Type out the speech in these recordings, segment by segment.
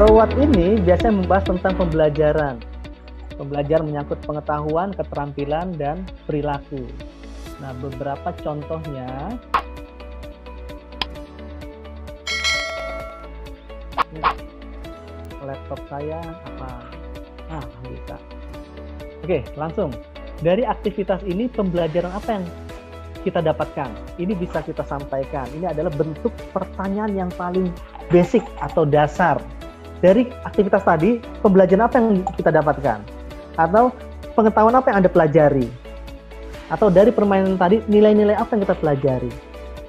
So what ini biasanya membahas tentang pembelajaran. Pembelajaran menyangkut pengetahuan, keterampilan, dan perilaku. Nah, beberapa contohnya. Laptop saya apa? Bisa. Oke, langsung. Dari aktivitas ini, pembelajaran apa yang kita dapatkan? Ini bisa kita sampaikan. Ini adalah bentuk pertanyaan yang paling basic atau dasar. Dari aktivitas tadi, pembelajaran apa yang kita dapatkan? Atau pengetahuan apa yang Anda pelajari? Atau dari permainan tadi, nilai-nilai apa yang kita pelajari?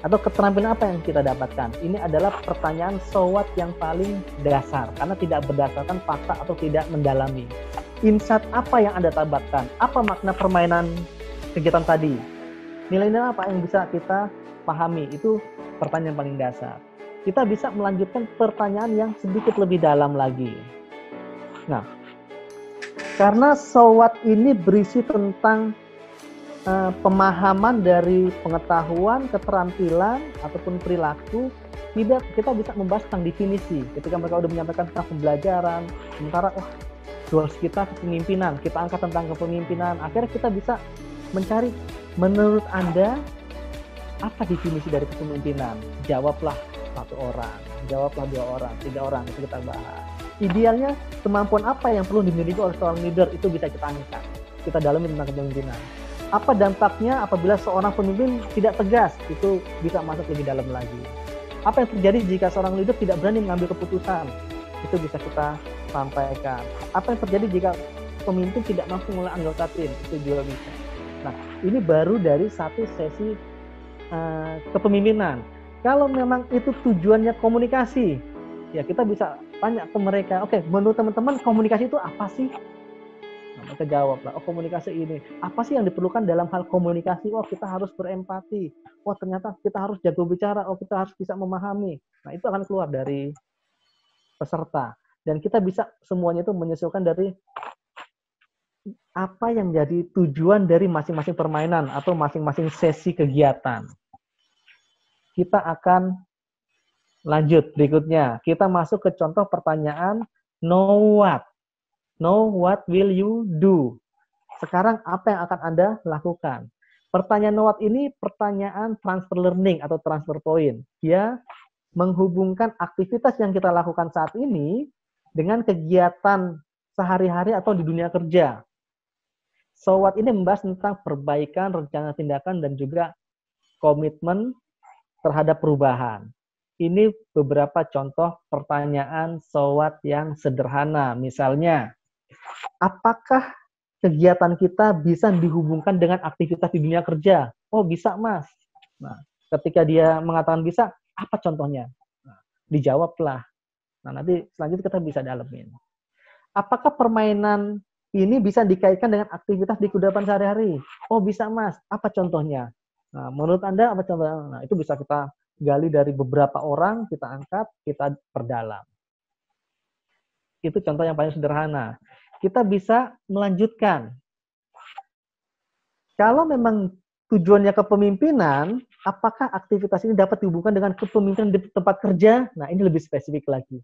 Atau keterampilan apa yang kita dapatkan? Ini adalah pertanyaan so what yang paling dasar, karena tidak berdasarkan fakta atau tidak mendalami. Insight apa yang Anda dapatkan? Apa makna permainan kegiatan tadi? Nilai-nilai apa yang bisa kita pahami? Itu pertanyaan paling dasar. Kita bisa melanjutkan pertanyaan yang sedikit lebih dalam lagi. Nah, karena so what ini berisi tentang pemahaman dari pengetahuan, keterampilan, ataupun perilaku, kita bisa membahas tentang definisi. Ketika mereka sudah menyampaikan tentang pembelajaran, sementara goals kita kepemimpinan, kita angkat tentang kepemimpinan, akhirnya kita bisa mencari, menurut Anda, apa definisi dari kepemimpinan? Jawablah 1 orang, jawablah 2 orang, 3 orang, itu kita bahas. Idealnya, kemampuan apa yang perlu dimiliki oleh seorang leader, itu bisa kita angkat. Kita dalami tentang kepemimpinan. Apa dampaknya apabila seorang pemimpin tidak tegas, itu bisa masuk lebih dalam lagi. Apa yang terjadi jika seorang leader tidak berani mengambil keputusan, itu bisa kita sampaikan. Apa yang terjadi jika pemimpin tidak mampu mengelola anggota tim, itu juga bisa. Nah, ini baru dari satu sesi kepemimpinan. Kalau memang itu tujuannya komunikasi, ya kita bisa tanya ke mereka, oke, menurut teman-teman komunikasi itu apa sih? Nah, mereka jawablah, komunikasi ini. Apa sih yang diperlukan dalam hal komunikasi? Kita harus berempati. Ternyata kita harus jago bicara. Kita harus bisa memahami. Nah, itu akan keluar dari peserta. Dan kita bisa semuanya itu menyesuaikan dari apa yang jadi tujuan dari masing-masing permainan atau masing-masing sesi kegiatan. Kita akan lanjut berikutnya. Kita masuk ke contoh pertanyaan know what. Know what will you do? Sekarang apa yang akan Anda lakukan? Pertanyaan know what ini pertanyaan transfer learning atau transfer point. Dia menghubungkan aktivitas yang kita lakukan saat ini dengan kegiatan sehari-hari atau di dunia kerja. So what ini membahas tentang perbaikan, rencana tindakan, dan juga komitmen terhadap perubahan. Ini beberapa contoh pertanyaan so what yang sederhana. Misalnya, apakah kegiatan kita bisa dihubungkan dengan aktivitas di dunia kerja? Bisa, Mas. Nah, ketika dia mengatakan bisa, apa contohnya? Nah, dijawablah. Nah, nanti selanjutnya kita bisa dalamin. Apakah permainan ini bisa dikaitkan dengan aktivitas di kehidupan sehari-hari? Bisa, Mas. Apa contohnya? Nah, menurut Anda apa contohnya? Nah, itu bisa kita gali dari beberapa orang, kita angkat, kita perdalam. Itu contoh yang paling sederhana. Kita bisa melanjutkan. Kalau memang tujuannya kepemimpinan, apakah aktivitas ini dapat dihubungkan dengan kepemimpinan di tempat kerja? Nah, ini lebih spesifik lagi.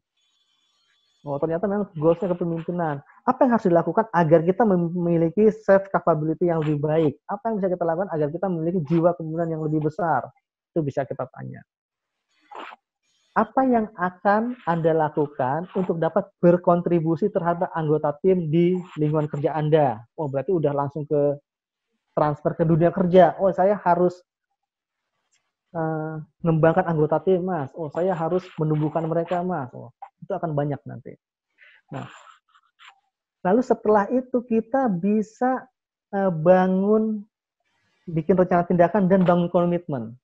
Ternyata memang goals-nya kepemimpinan. Apa yang harus dilakukan agar kita memiliki self capability yang lebih baik? Apa yang bisa kita lakukan agar kita memiliki jiwa kepemimpinan yang lebih besar? Itu bisa kita tanya. Apa yang akan Anda lakukan untuk dapat berkontribusi terhadap anggota tim di lingkungan kerja Anda? Berarti udah langsung ke transfer ke dunia kerja. Saya harus mengembangkan anggota tim, Mas. Saya harus menumbuhkan mereka, Mas. Itu akan banyak nanti. Nah, lalu setelah itu kita bisa bikin rencana tindakan dan bangun komitmen.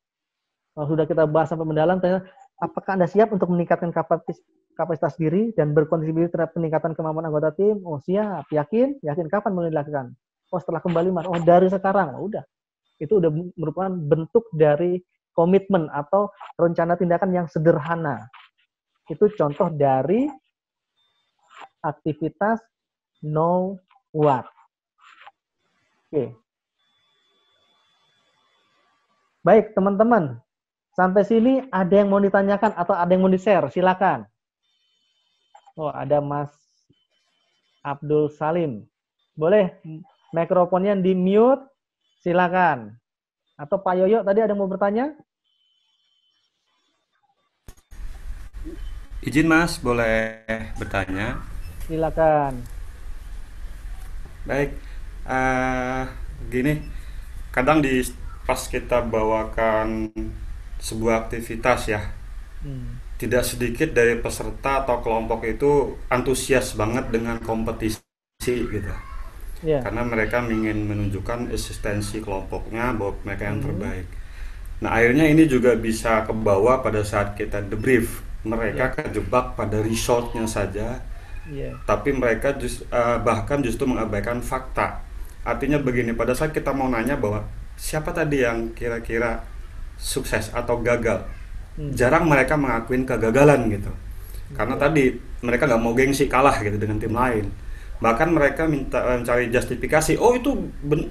Kalau sudah kita bahas sampai mendalam, apakah Anda siap untuk meningkatkan kapasitas diri dan berkontribusi terhadap peningkatan kemampuan anggota tim? Siap. Yakin? Kapan mulai dilakukan? Setelah kembali, Mas. Dari sekarang. Udah. Itu udah merupakan bentuk dari komitmen atau rencana tindakan yang sederhana. Itu contoh dari aktivitas know what. Oke. Baik, teman-teman. Sampai sini ada yang mau ditanyakan atau ada yang mau di-share? Silakan. Oh, ada Mas Abdul Salim. Boleh mikrofonnya di mute, silakan. Atau Pak Yoyo tadi ada mau bertanya? Izin Mas, boleh bertanya? Silakan. Baik, eh gini, kadang pas kita bawakan sebuah aktivitas ya, Hmm. tidak sedikit dari peserta atau kelompok itu antusias banget dengan kompetisi gitu. Ya. Karena mereka ingin menunjukkan eksistensi kelompoknya bahwa mereka yang Hmm. terbaik. Nah, akhirnya ini juga bisa kebawa pada saat kita debrief. Mereka Ya. kejebak pada resultnya saja, Iya. tapi mereka bahkan justru mengabaikan fakta. Artinya Hmm. begini, pada saat kita mau nanya bahwa siapa tadi yang kira-kira sukses atau gagal, Hmm. jarang mereka mengakuin kegagalan gitu. Karena Betul. tadi mereka nggak mau gengsi kalah gitu dengan tim lain. Bahkan mereka minta mencari justifikasi, oh itu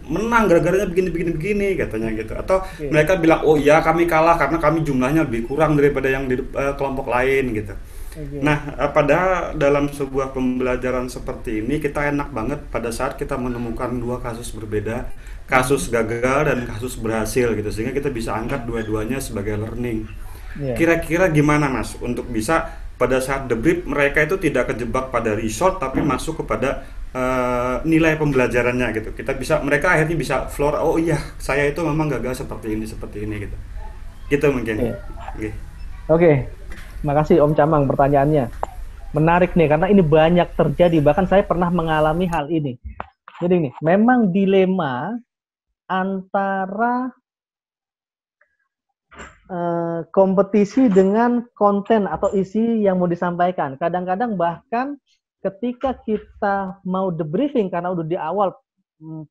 menang gara-garanya begini katanya gitu. Atau Oke. mereka bilang, oh iya kami kalah karena kami jumlahnya lebih kurang daripada yang di kelompok lain gitu. Oke. Nah, pada dalam sebuah pembelajaran seperti ini kita enak banget pada saat kita menemukan dua kasus berbeda, Hmm. kasus gagal dan kasus berhasil gitu, sehingga kita bisa angkat dua-duanya sebagai learning. Ya. Kira-kira gimana Mas untuk bisa pada saat debrief mereka itu tidak kejebak pada result tapi masuk kepada nilai pembelajarannya gitu. Kita bisa, mereka akhirnya bisa floor, oh iya saya itu memang gagal seperti ini gitu. Gitu mungkin. Oke. Oke. Oke. Makasih Om Camang pertanyaannya. Menarik nih karena ini banyak terjadi. Bahkan saya pernah mengalami hal ini. Jadi ini memang dilema antara kompetisi dengan konten atau isi yang mau disampaikan. Kadang-kadang bahkan ketika kita mau debriefing karena udah di awal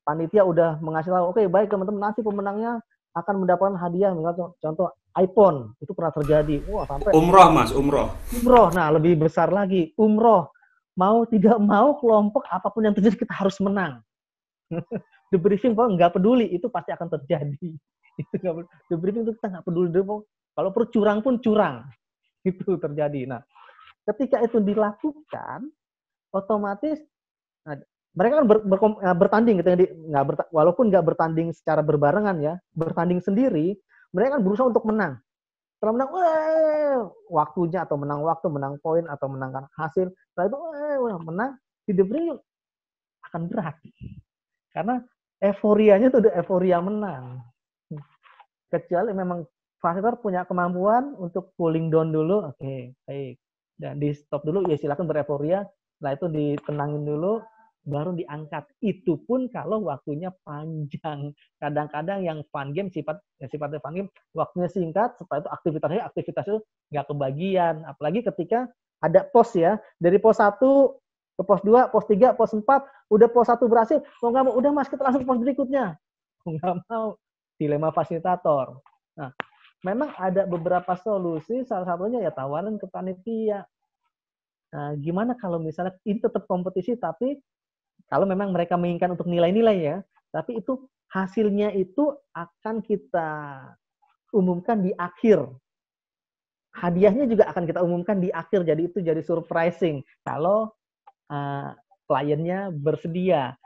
panitia udah mengasih tahu, oke baik teman-teman nanti pemenangnya akan mendapatkan hadiah, misalnya contoh iPhone, itu pernah terjadi. Wah sampai Umroh Mas, umroh. umroh, nah lebih besar lagi umroh. Mau tidak mau kelompok apapun yang terjadi kita harus menang. Debriefing kalau nggak peduli itu pasti akan terjadi. Itu nggak, debriefing itu kita nggak peduli dulu. Kalau perlu curang pun curang itu terjadi. Nah, ketika itu dilakukan, otomatis nah, mereka kan bertanding gitu, walaupun nggak bertanding secara berbarengan ya, bertanding sendiri, mereka kan berusaha untuk menang. Setelah menang, waktunya atau menang waktu, menang poin atau menangkan hasil, setelah itu menang, di debriefing akan berat karena euforianya itu udah euforia menang. Kecuali memang fasilitar punya kemampuan untuk cooling down dulu, oke, baik. Dan di stop dulu, ya silakan bereforia. Setelah itu ditenangin dulu, baru diangkat. Itu pun kalau waktunya panjang. Kadang-kadang yang fun game sifatnya fun game, waktunya singkat. Setelah itu aktivitas itu nggak kebagian. Apalagi ketika ada pos ya, dari pos 1 ke pos 2, pos 3, pos 4, udah pos 1 berhasil, mau nggak mau, udah mas kita langsung ke pos berikutnya. Mau nggak mau, dilema fasilitator. Nah, memang ada beberapa solusi, salah satunya ya tawaran ke panitia. Nah, gimana kalau misalnya ini tetap kompetisi, tapi kalau memang mereka menginginkan untuk nilai-nilai ya, tapi itu hasilnya itu akan kita umumkan di akhir. Hadiahnya juga akan kita umumkan di akhir, jadi itu jadi surprising kalau kliennya bersedia.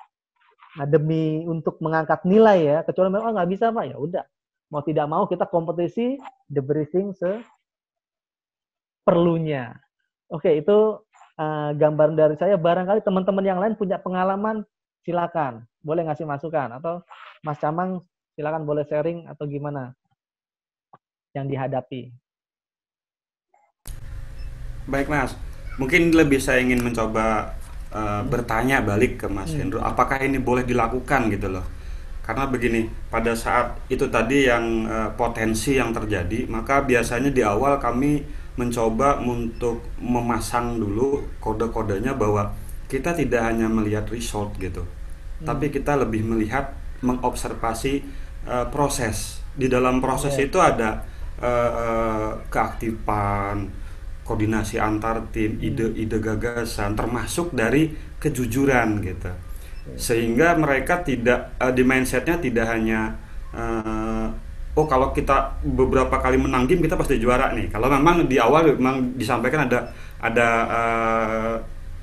Nah, demi untuk mengangkat nilai ya, kecuali memang nggak bisa Pak, ya udah. Mau tidak mau kita kompetisi debriefing seperlunya. Oke, itu gambaran dari saya. Barangkali teman-teman yang lain punya pengalaman, silakan. Boleh ngasih masukan. Atau Mas Camang, silakan boleh sharing atau gimana yang dihadapi. Baik Mas, mungkin lebih saya ingin mencoba Hmm. bertanya balik ke Mas Hmm. Hendro, apakah ini boleh dilakukan gitu loh? Karena begini, pada saat itu tadi yang potensi yang terjadi, maka biasanya di awal kami mencoba untuk memasang dulu kode-kodenya bahwa kita tidak hanya melihat result gitu, tapi Hmm. kita lebih melihat mengobservasi proses. Di dalam proses Yeah. itu ada keaktifan, koordinasi antar tim, Hmm. ide-ide gagasan, termasuk dari kejujuran gitu. Okay. Sehingga mereka tidak di mindsetnya tidak hanya uh, oh kalau kita beberapa kali menang game kita pasti juara nih. Kalau memang di awal memang disampaikan ada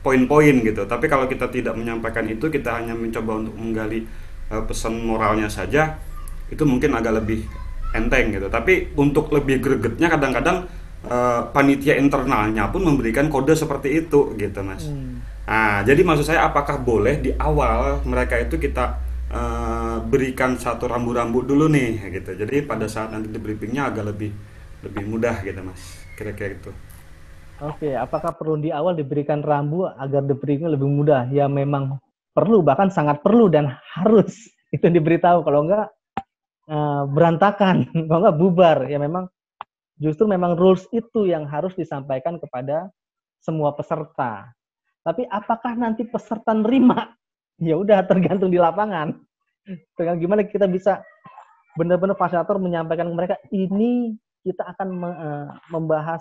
poin-poin gitu. Tapi kalau kita tidak menyampaikan itu, kita hanya mencoba untuk menggali pesan moralnya saja, itu mungkin agak lebih enteng gitu. Tapi untuk lebih gregetnya kadang-kadang panitia internalnya pun memberikan kode seperti itu gitu, Mas. Hmm. Nah, jadi maksud saya apakah boleh di awal mereka itu kita berikan satu rambu-rambu dulu nih gitu. Jadi pada saat nanti di briefingnya agak lebih lebih mudah gitu, Mas. Kira-kira itu. Oke, apakah perlu di awal diberikan rambu agar debriefing lebih mudah? Ya memang perlu, bahkan sangat perlu dan harus itu diberitahu. Kalau enggak berantakan, kalau enggak bubar. Ya memang justru memang rules itu yang harus disampaikan kepada semua peserta. Tapi apakah nanti peserta nerima? Ya udah tergantung di lapangan. Tergantung gimana kita bisa benar-benar fasilitator menyampaikan ke mereka, ini kita akan membahas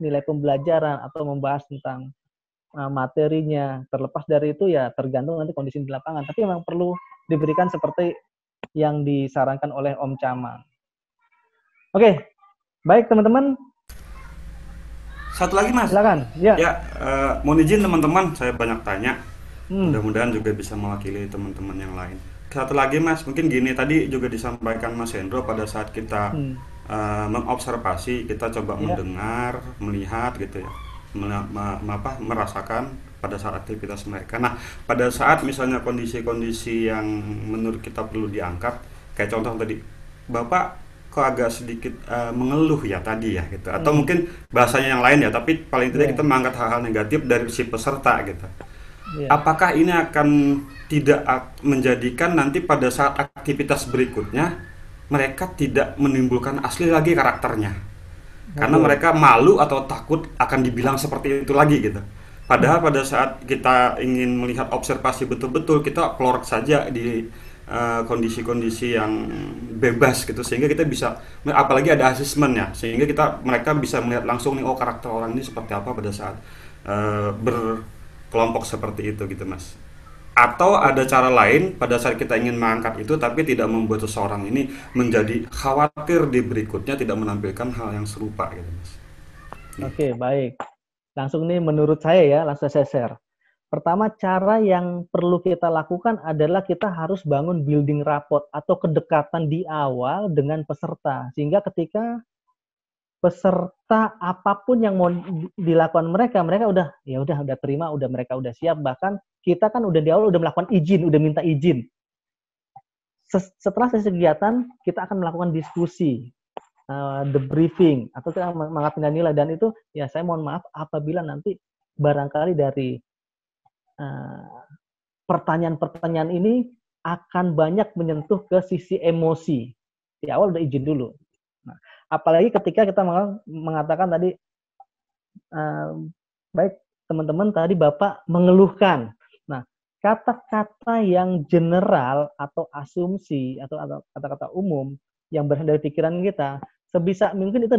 nilai pembelajaran atau membahas tentang materinya. Terlepas dari itu ya tergantung nanti kondisi di lapangan. Tapi memang perlu diberikan seperti yang disarankan oleh Om Camang. Oke, baik teman-teman. Satu lagi, Mas. Silakan. Ya. Ya, mohon izin teman-teman, saya banyak tanya. Hmm. Mudah-mudahan juga bisa mewakili teman-teman yang lain. Satu lagi, Mas, mungkin gini, tadi juga disampaikan Mas Hendro pada saat kita Hmm. mengobservasi, kita coba Ya. mendengar, melihat gitu ya, merasakan pada saat aktivitas mereka. Nah, pada saat misalnya kondisi-kondisi yang menurut kita perlu diangkat, kayak contoh tadi, Bapak kok agak sedikit mengeluh ya tadi ya gitu, atau Hmm. mungkin bahasanya yang lain ya, tapi paling tidak Ya. kita mengangkat hal-hal negatif dari si peserta gitu. Ya. Apakah ini akan tidak menjadikan nanti pada saat aktivitas berikutnya mereka tidak menimbulkan asli lagi karakternya, karena Betul. mereka malu atau takut akan dibilang seperti itu lagi gitu. Padahal pada saat kita ingin melihat observasi betul-betul, kita keluar saja di kondisi-kondisi yang bebas gitu, sehingga kita bisa, apalagi ada asesmen ya, sehingga mereka bisa melihat langsung nih, oh karakter orang ini seperti apa pada saat berkelompok seperti itu gitu, Mas. Atau ada cara lain pada saat kita ingin mengangkat itu tapi tidak membuat seseorang ini menjadi khawatir di berikutnya tidak menampilkan hal yang serupa gitu, Mas. Gitu. Oke, baik. Langsung nih menurut saya ya, langsung saya share. Pertama, cara yang perlu kita lakukan adalah kita harus bangun building rapport atau kedekatan di awal dengan peserta. Sehingga ketika peserta apapun yang mau dilakukan mereka, mereka udah ya udah terima, udah mereka udah siap. Bahkan kita kan udah di awal udah melakukan izin, udah minta izin. Setelah sesi kegiatan, kita akan melakukan diskusi, debriefing atau kita mengangkat nilai, dan itu ya saya mohon maaf apabila nanti barangkali dari pertanyaan-pertanyaan ini akan banyak menyentuh ke sisi emosi. Di awal udah izin dulu. Nah, apalagi ketika kita mengatakan tadi, baik teman-teman tadi Bapak mengeluhkan. Nah, kata-kata yang general atau asumsi atau kata-kata umum yang berasal dari pikiran kita, sebisa mungkin itu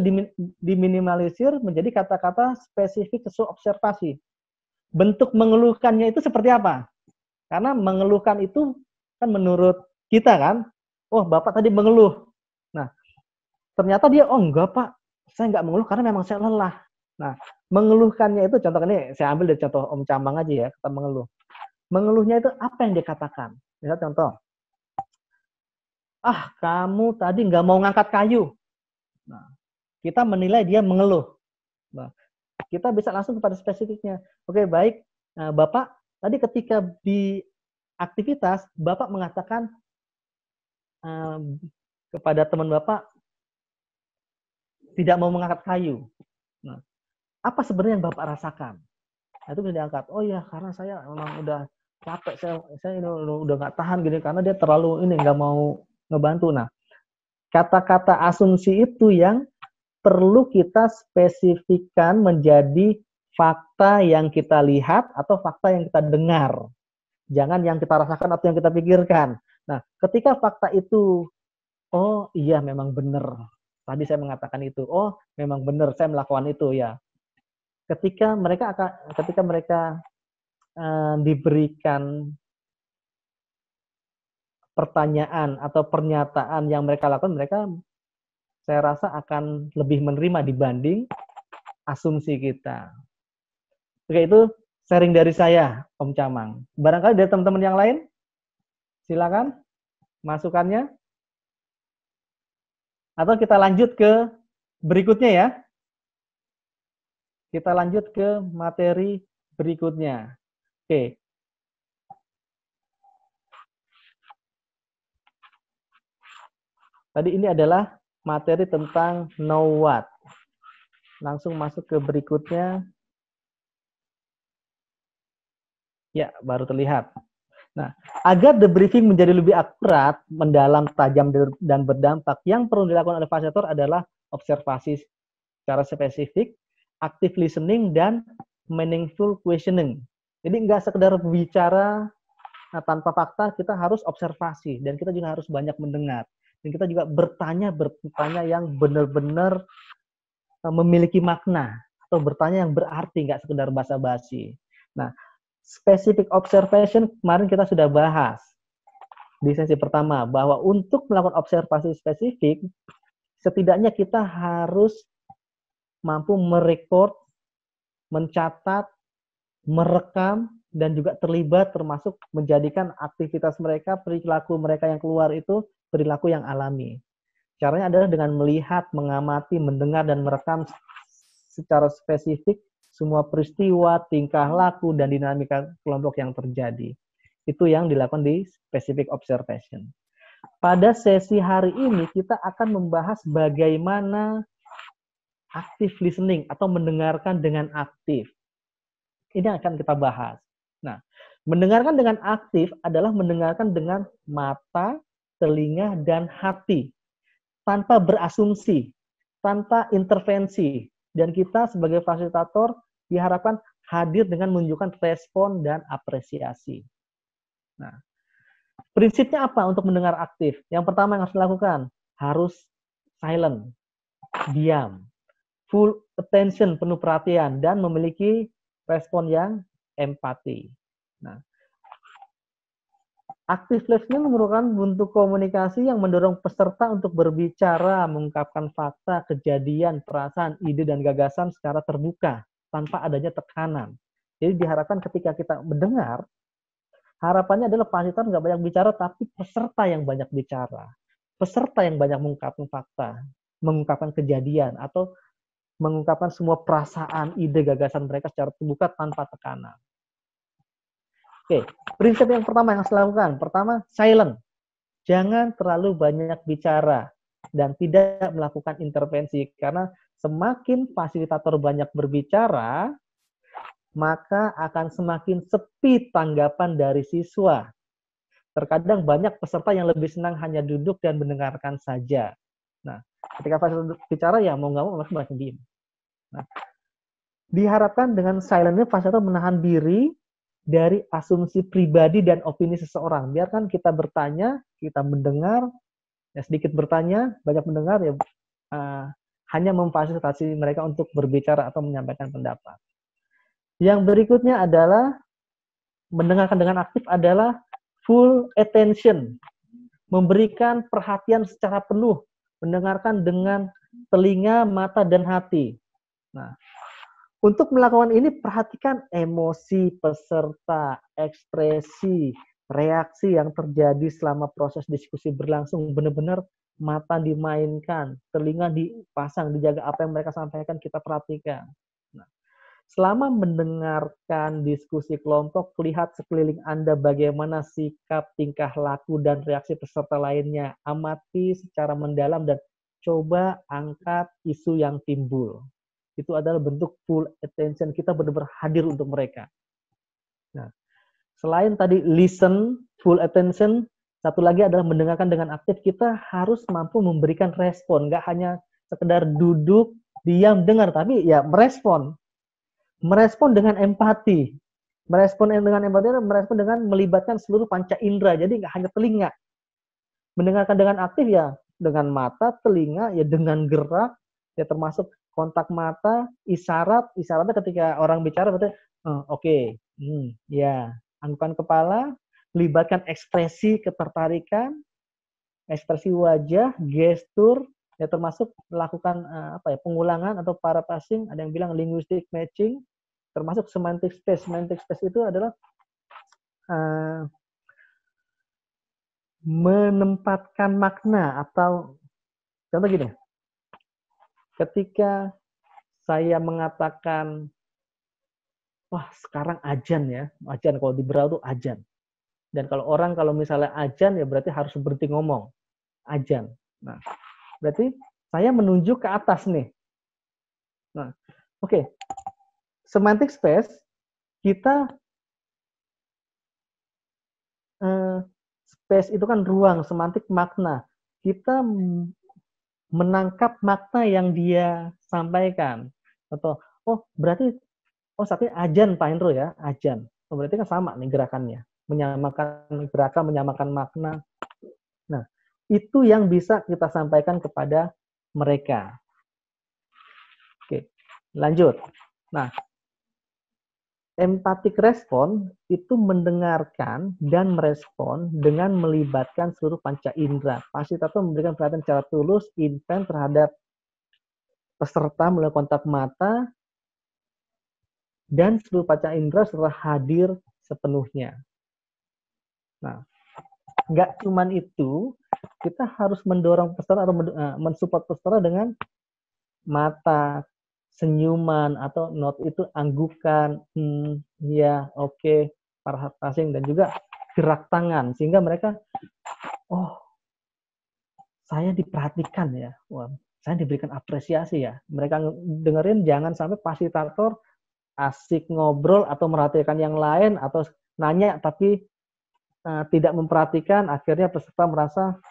diminimalisir menjadi kata-kata spesifik sesuai observasi. Bentuk mengeluhkannya itu seperti apa? Karena mengeluhkan itu kan menurut kita kan, oh Bapak tadi mengeluh. Nah, ternyata dia, oh enggak Pak, saya enggak mengeluh karena memang saya lelah. Nah, mengeluhkannya itu, contoh ini saya ambil dari contoh Om Camang aja ya, kata mengeluh. Mengeluhnya itu apa yang dia katakan? Misal contoh, kamu tadi nggak mau ngangkat kayu. Nah, kita menilai dia mengeluh. Nah, kita bisa langsung kepada spesifiknya. Oke, baik, Bapak, tadi ketika di aktivitas, Bapak mengatakan kepada teman Bapak tidak mau mengangkat kayu. Nah, apa sebenarnya yang Bapak rasakan? Nah, itu bisa diangkat. Oh ya, karena saya memang udah capek, saya ini udah nggak tahan gini karena dia terlalu ini nggak mau ngebantu. Nah, kata-kata asumsi itu yang perlu kita spesifikkan menjadi fakta yang kita lihat atau fakta yang kita dengar. Jangan yang kita rasakan atau yang kita pikirkan. Nah, ketika fakta itu, oh iya memang benar. Tadi saya mengatakan itu. Oh, memang benar saya melakukan itu ya. Ketika mereka diberikan pertanyaan atau pernyataan yang mereka lakukan, mereka saya rasa akan lebih menerima dibanding asumsi kita. Oke, itu sharing dari saya, Om Camang. Barangkali dari teman-teman yang lain, silakan masukannya. Atau kita lanjut ke berikutnya ya. Kita lanjut ke materi berikutnya. Oke. Tadi ini adalah materi tentang know what. Langsung masuk ke berikutnya. Ya, baru terlihat. Nah, agar debriefing menjadi lebih akurat, mendalam, tajam, dan berdampak, yang perlu dilakukan oleh fasilitator adalah observasi secara spesifik, active listening, dan meaningful questioning. Jadi nggak sekedar bicara tanpa fakta, kita harus observasi, dan kita juga harus banyak mendengar. Dan kita juga bertanya yang benar-benar memiliki makna, atau bertanya yang berarti, nggak sekedar basa-basi. Nah, specific observation kemarin kita sudah bahas di sesi pertama, bahwa untuk melakukan observasi spesifik, setidaknya kita harus mampu merekod, mencatat, merekam, dan juga terlibat, termasuk menjadikan aktivitas mereka, perilaku mereka yang keluar itu perilaku yang alami. Caranya adalah dengan melihat, mengamati, mendengar, dan merekam secara spesifik semua peristiwa, tingkah laku, dan dinamika kelompok yang terjadi. Itu yang dilakukan di specific observation. Pada sesi hari ini kita akan membahas bagaimana active listening atau mendengarkan dengan aktif. Ini yang akan kita bahas. Nah, mendengarkan dengan aktif adalah mendengarkan dengan mata, telinga, dan hati. Tanpa berasumsi, tanpa intervensi. Dan kita sebagai fasilitator diharapkan hadir dengan menunjukkan respon dan apresiasi. Nah, prinsipnya apa untuk mendengar aktif? Yang pertama yang harus dilakukan, harus silent, diam, full attention, penuh perhatian, dan memiliki respon yang empati. Nah, active listening merupakan bentuk komunikasi yang mendorong peserta untuk berbicara, mengungkapkan fakta, kejadian, perasaan, ide, dan gagasan secara terbuka, tanpa adanya tekanan. Jadi diharapkan ketika kita mendengar, harapannya adalah fasilitator nggak banyak bicara, tapi peserta yang banyak bicara. Peserta yang banyak mengungkapkan fakta, mengungkapkan kejadian, atau mengungkapkan semua perasaan, ide, gagasan mereka secara terbuka tanpa tekanan. Oke, prinsip yang pertama yang harus dilakukan. Pertama, silent. Jangan terlalu banyak bicara dan tidak melakukan intervensi. Karena semakin fasilitator banyak berbicara, maka akan semakin sepi tanggapan dari siswa. Terkadang banyak peserta yang lebih senang hanya duduk dan mendengarkan saja. Nah, ketika fasilitator bicara, ya mau nggak mau masih diem. Nah, diharapkan dengan silentnya fasilitator menahan diri dari asumsi pribadi dan opini seseorang. Biarkan kita bertanya, kita mendengar, ya sedikit bertanya, banyak mendengar, ya hanya memfasilitasi mereka untuk berbicara atau menyampaikan pendapat. Yang berikutnya adalah mendengarkan dengan aktif adalah full attention, memberikan perhatian secara penuh, mendengarkan dengan telinga, mata, dan hati. Nah, untuk melakukan ini, perhatikan emosi peserta, ekspresi, reaksi yang terjadi selama proses diskusi berlangsung. Benar-benar mata dimainkan, telinga dipasang, dijaga apa yang mereka sampaikan, kita perhatikan. Nah, selama mendengarkan diskusi kelompok, lihat sekeliling Anda bagaimana sikap, tingkah laku, dan reaksi peserta lainnya. Amati secara mendalam dan coba angkat isu yang timbul. Itu adalah bentuk full attention, kita benar-benar hadir untuk mereka. Nah, selain tadi listen, full attention, satu lagi adalah mendengarkan dengan aktif. Kita harus mampu memberikan respon, nggak hanya sekedar duduk, diam, dengar, tapi ya merespon. Merespon dengan empati. Merespon dengan melibatkan seluruh panca indera, jadi nggak hanya telinga. Mendengarkan dengan aktif ya dengan mata, telinga, ya dengan gerak, ya termasuk kontak mata, isyaratnya ketika orang bicara berarti oke, ya, anggukan kepala, libatkan ekspresi ketertarikan, ekspresi wajah, gestur, Ya termasuk melakukan pengulangan atau paraphrasing, ada yang bilang linguistic matching, termasuk semantic space. Semantic space itu adalah menempatkan makna, atau contoh gini, ketika saya mengatakan, wah sekarang ajan ya, ajan kalau di Berau itu ajan. Dan kalau misalnya ajan ya berarti harus berhenti ngomong, ajan. Nah, berarti saya menunjuk ke atas nih. Nah, oke. Semantic space, kita space itu kan ruang, semantik makna. Kita menangkap makna yang dia sampaikan. Atau, berarti, saatnya ajan Pak Hendro ya, ajan. Berarti kan sama nih gerakannya. Menyamakan gerakan, menyamakan makna. Nah, itu yang bisa kita sampaikan kepada mereka. Oke, lanjut. Nah, empathic respon itu mendengarkan dan merespon dengan melibatkan seluruh panca indera. Fasilitator memberikan perhatian secara tulus, intens terhadap peserta melalui kontak mata, dan seluruh panca indera setelah hadir sepenuhnya. Nah, nggak cuman itu, kita harus mendorong peserta atau mensupport peserta dengan mata, senyuman, atau not itu anggukan, ya, oke, paraphrasing, dan juga gerak tangan, sehingga mereka, saya diperhatikan ya, wah, saya diberikan apresiasi ya. Mereka dengerin, jangan sampai fasilitator asik ngobrol atau merhatikan yang lain, atau nanya tapi tidak memperhatikan, akhirnya peserta merasa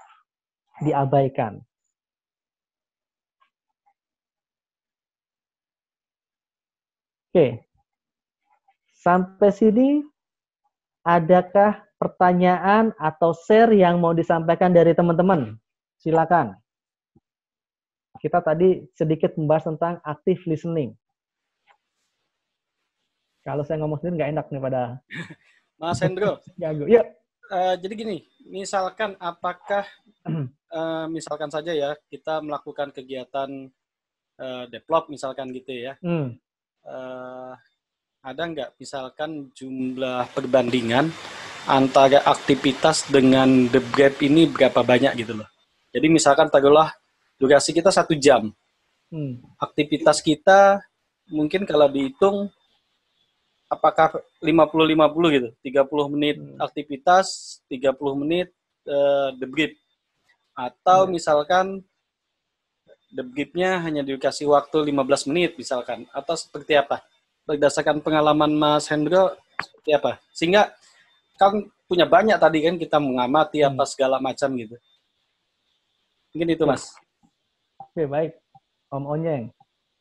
diabaikan. Oke, sampai sini adakah pertanyaan atau share yang mau disampaikan dari teman-teman? Silakan. Kita tadi sedikit membahas tentang active listening. Kalau saya ngomong sendiri nggak enak nih pada Mas Hendro. Ganggu. Ya. Jadi gini, misalkan apakah misalkan saja ya kita melakukan kegiatan develop misalkan gitu ya. Ada nggak misalkan jumlah perbandingan antara aktivitas dengan the gap ini berapa banyak gitu loh. Jadi misalkan taruhlah durasi kita 1 jam. Aktivitas kita mungkin kalau dihitung apakah 50-50 gitu, 30 menit aktivitas, 30 menit debrief. Atau misalkan debriefnya hanya dikasih waktu 15 menit misalkan, atau seperti apa? Berdasarkan pengalaman Mas Hendro, seperti apa? Sehingga kan punya banyak tadi kan kita mengamati apa segala macam gitu. Mungkin itu Mas. Oke, baik. Om Onyeng.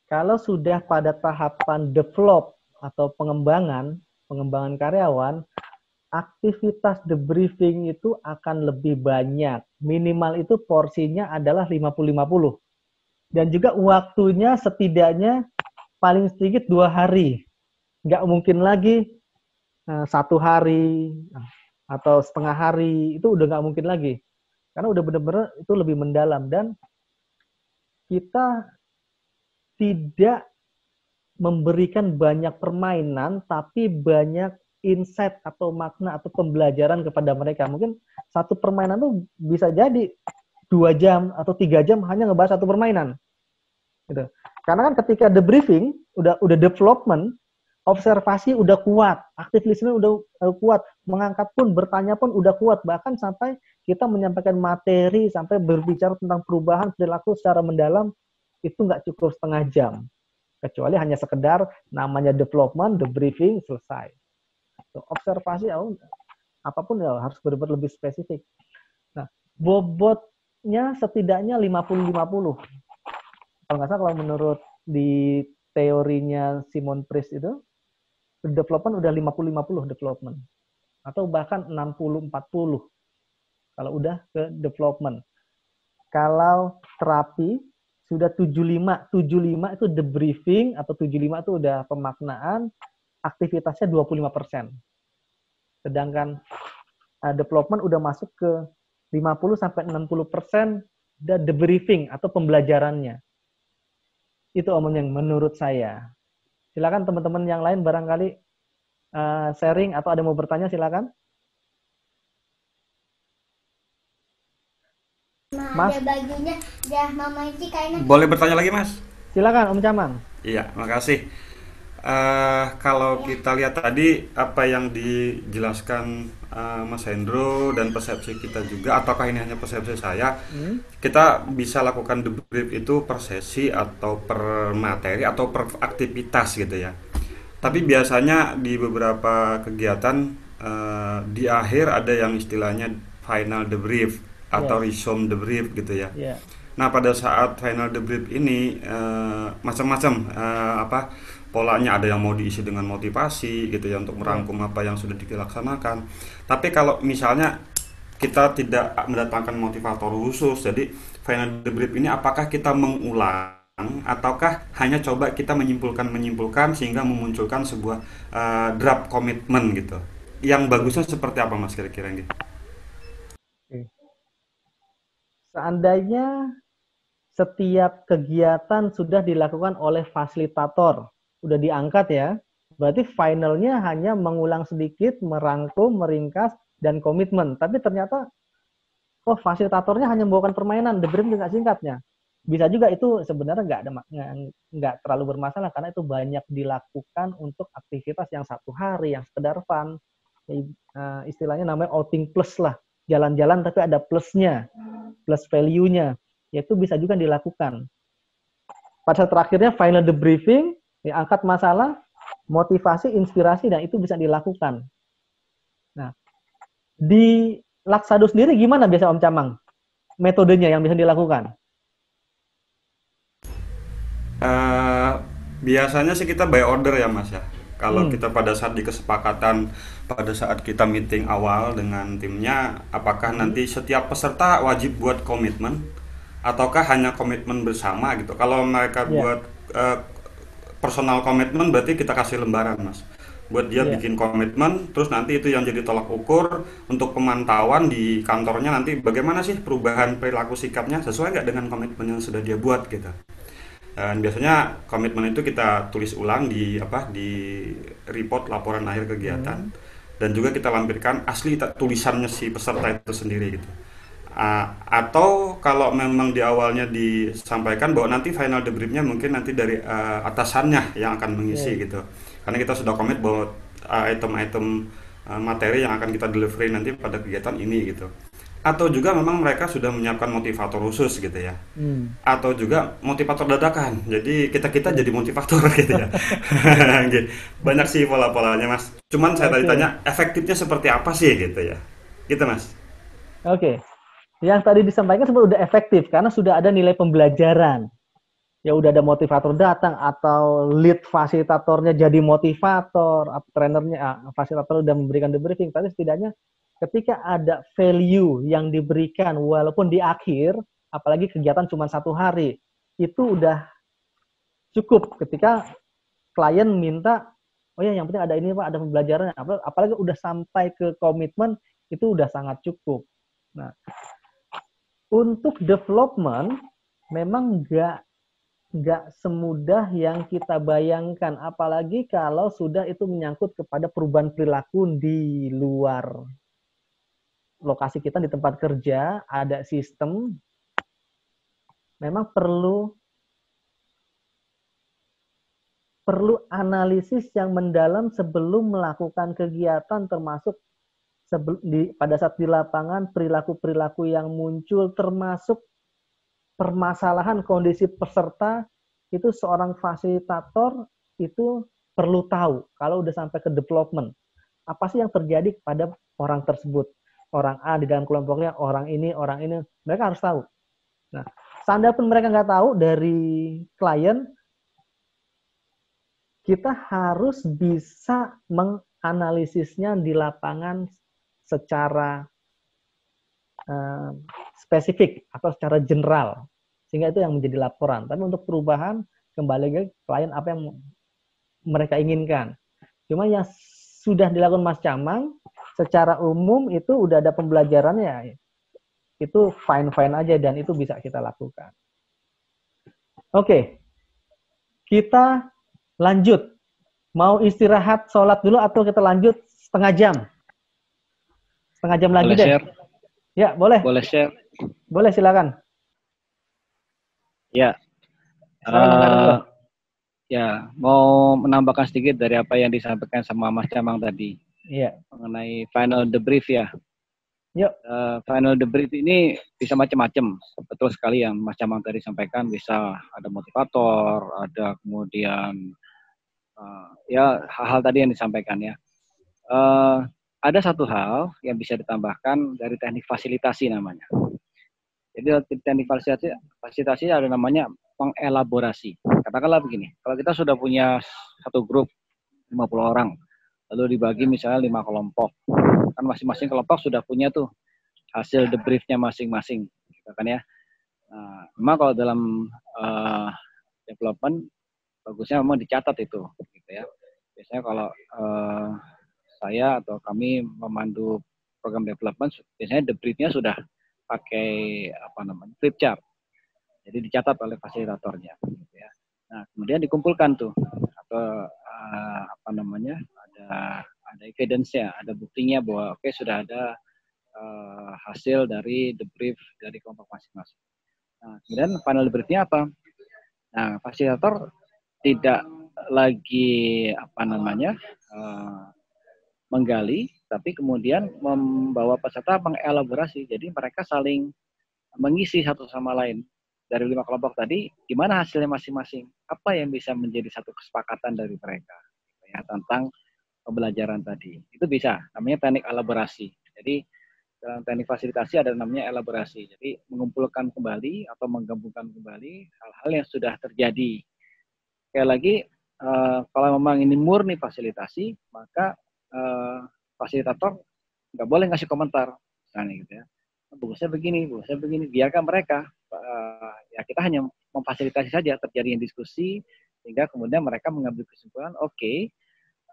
Kalau sudah pada tahapan develop atau pengembangan karyawan, aktivitas debriefing itu akan lebih banyak. Minimal itu porsinya adalah 50-50. Dan juga waktunya setidaknya paling sedikit 2 hari. Nggak mungkin lagi 1 hari atau setengah hari. Itu udah nggak mungkin lagi. Karena udah benar-benar itu lebih mendalam. Dan kita tidak memberikan banyak permainan, tapi banyak insight atau makna atau pembelajaran kepada mereka. Mungkin satu permainan itu bisa jadi 2 jam atau 3 jam hanya ngebahas satu permainan. Gitu. Karena kan ketika debriefing, udah development, observasi udah kuat, active listening udah kuat, mengangkat pun, bertanya pun udah kuat, bahkan sampai kita menyampaikan materi, sampai berbicara tentang perubahan perilaku secara mendalam, itu nggak cukup setengah jam. Kecuali hanya sekedar namanya development, debriefing, selesai. Observasi, apapun ya harus benar-benar lebih spesifik. Nah, bobotnya setidaknya 50-50. Kalau nggak salah, kalau menurut di teorinya Simon Pris itu, development udah 50-50 development. Atau bahkan 60-40 kalau udah ke development. Kalau terapi, sudah 75 itu debriefing, atau 75 itu udah pemaknaan, aktivitasnya 25%. Sedangkan development udah masuk ke 50-60%, debriefing atau pembelajarannya. Itu Om yang menurut saya. Silakan teman-teman yang lain barangkali sharing atau ada mau bertanya, silakan. Mas, ada bajunya, dah Mama Ici kayaknya. Boleh bertanya lagi, Mas? Silakan Om Camang. Iya, makasih. Kalau kita lihat tadi apa yang dijelaskan Mas Hendro dan persepsi kita juga, ataukah ini hanya persepsi saya? Kita bisa lakukan debrief itu per sesi atau per materi atau per aktivitas gitu ya. Tapi biasanya di beberapa kegiatan di akhir ada yang istilahnya final debrief atau resume debrief gitu ya. Nah, pada saat final debrief ini macam-macam polanya, ada yang mau diisi dengan motivasi gitu ya untuk merangkum apa yang sudah dilaksanakan. Tapi kalau misalnya kita tidak mendatangkan motivator khusus, jadi final debrief ini apakah kita mengulang ataukah hanya coba kita menyimpulkan sehingga memunculkan sebuah draft komitmen gitu. Yang bagusnya seperti apa Mas kira-kira gitu? Seandainya setiap kegiatan sudah dilakukan oleh fasilitator, udah diangkat ya, berarti finalnya hanya mengulang sedikit, merangkum, meringkas, dan komitmen. Tapi ternyata, fasilitatornya hanya membawakan permainan, debrief juga singkatnya. Bisa juga itu sebenarnya nggak terlalu bermasalah, karena itu banyak dilakukan untuk aktivitas yang satu hari, yang sekedar fun. Istilahnya namanya outing plus lah, jalan-jalan tapi ada plusnya, plus value-nya. Yaitu bisa juga dilakukan. Pada saat terakhirnya final debriefing, angkat masalah, motivasi, inspirasi, dan itu bisa dilakukan. Nah, di Laksado sendiri gimana biasa Om Camang? Metodenya yang bisa dilakukan? Biasanya sih kita by order ya Mas ya. Kalau kita pada saat di kesepakatan, pada saat kita meeting awal dengan timnya, apakah nanti setiap peserta wajib buat komitmen, ataukah hanya komitmen bersama gitu. Kalau mereka buat personal komitmen, berarti kita kasih lembaran Mas, buat dia bikin komitmen, terus nanti itu yang jadi tolak ukur untuk pemantauan di kantornya, nanti bagaimana sih perubahan perilaku sikapnya, sesuai nggak dengan komitmen yang sudah dia buat gitu. Dan biasanya komitmen itu kita tulis ulang di report laporan akhir kegiatan, dan juga kita lampirkan asli tulisannya si peserta itu sendiri gitu. Atau kalau memang di awalnya disampaikan bahwa nanti final debriefnya mungkin nanti dari atasannya yang akan mengisi gitu, karena kita sudah komit bahwa item-item materi yang akan kita delivery nanti pada kegiatan ini gitu. Atau juga memang mereka sudah menyiapkan motivator khusus gitu ya, atau juga motivator dadakan, jadi kita jadi motivator gitu ya. Banyak sih pola-polanya Mas, cuman saya tadi tanya efektifnya seperti apa sih gitu ya, gitu Mas. Yang tadi disampaikan sebenarnya udah efektif karena sudah ada nilai pembelajaran. Ya udah ada motivator datang atau lead fasilitatornya jadi motivator, trainernya fasilitator udah memberikan debriefing. Tapi setidaknya ketika ada value yang diberikan walaupun di akhir, apalagi kegiatan cuma 1 hari, itu udah cukup ketika klien minta, oh ya yang penting ada ini Pak, ada pembelajarannya. Apalagi udah sampai ke komitmen, itu udah sangat cukup. Nah, untuk development memang nggak semudah yang kita bayangkan, apalagi kalau sudah itu menyangkut kepada perubahan perilaku di luar lokasi kita, di tempat kerja, ada sistem, memang perlu analisis yang mendalam sebelum melakukan kegiatan, termasuk pada saat di lapangan perilaku-perilaku yang muncul, termasuk permasalahan kondisi peserta, itu seorang fasilitator itu perlu tahu kalau udah sampai ke development. Apa sih yang terjadi kepada orang tersebut? Orang A di dalam kelompoknya, orang ini, mereka harus tahu. Nah, seandainya pun mereka nggak tahu dari klien, kita harus bisa menganalisisnya di lapangan secara spesifik atau secara general, sehingga itu yang menjadi laporan. Tapi untuk perubahan, kembali ke klien apa yang mereka inginkan. Cuma yang sudah dilakukan Mas Camang, secara umum itu udah ada pembelajarannya. itu fine-fine aja dan itu bisa kita lakukan. Oke, kita lanjut. Mau istirahat, sholat dulu atau kita lanjut setengah jam? Setengah jam lagi Boleh deh. share? Ya, boleh. Boleh share? Boleh, silakan. Ya. Silakan Bang Kartiko. Ya, mau menambahkan sedikit dari apa yang disampaikan sama Mas Camang tadi Iya. mengenai final debrief ya. Yuk. Final debrief ini bisa macam-macam. Betul sekali yang Mas Camang tadi sampaikan, bisa ada motivator, ada kemudian ya hal-hal tadi yang disampaikan ya. Ada satu hal yang bisa ditambahkan dari teknik fasilitasi namanya. Jadi teknik fasilitasi ada namanya pengelaborasi. Katakanlah begini, kalau kita sudah punya satu grup 50 orang, lalu dibagi misalnya 5 kelompok, kan masing-masing kelompok sudah punya tuh hasil debriefnya masing-masing, gitu kan ya. Nah, memang kalau dalam development bagusnya memang dicatat itu, gitu ya. Biasanya kalau saya atau kami memandu program development, biasanya debriefnya sudah pakai flip chart. Jadi dicatat oleh fasilitatornya, gitu ya. Nah, kemudian dikumpulkan tuh atau ada evidence-nya, ada buktinya bahwa oke, sudah ada hasil dari debrief dari kelompok masing-masing. Nah, kemudian final debriefnya apa? Nah, fasilitator tidak lagi menggali, tapi kemudian membawa peserta mengelaborasi. Jadi mereka saling mengisi satu sama lain. Dari 5 kelompok tadi, gimana hasilnya masing-masing? Apa yang bisa menjadi satu kesepakatan dari mereka ya, tentang pembelajaran tadi? Itu bisa, namanya teknik elaborasi. Jadi dalam teknik fasilitasi ada namanya elaborasi. Jadi mengumpulkan kembali atau menggabungkan kembali hal-hal yang sudah terjadi. Sekali lagi, kalau memang ini murni fasilitasi, maka fasilitator nggak boleh ngasih komentar, misalnya gitu ya. Bagusnya begini, biarkan mereka. Ya kita hanya memfasilitasi saja terjadinya diskusi, sehingga kemudian mereka mengambil kesimpulan, oke,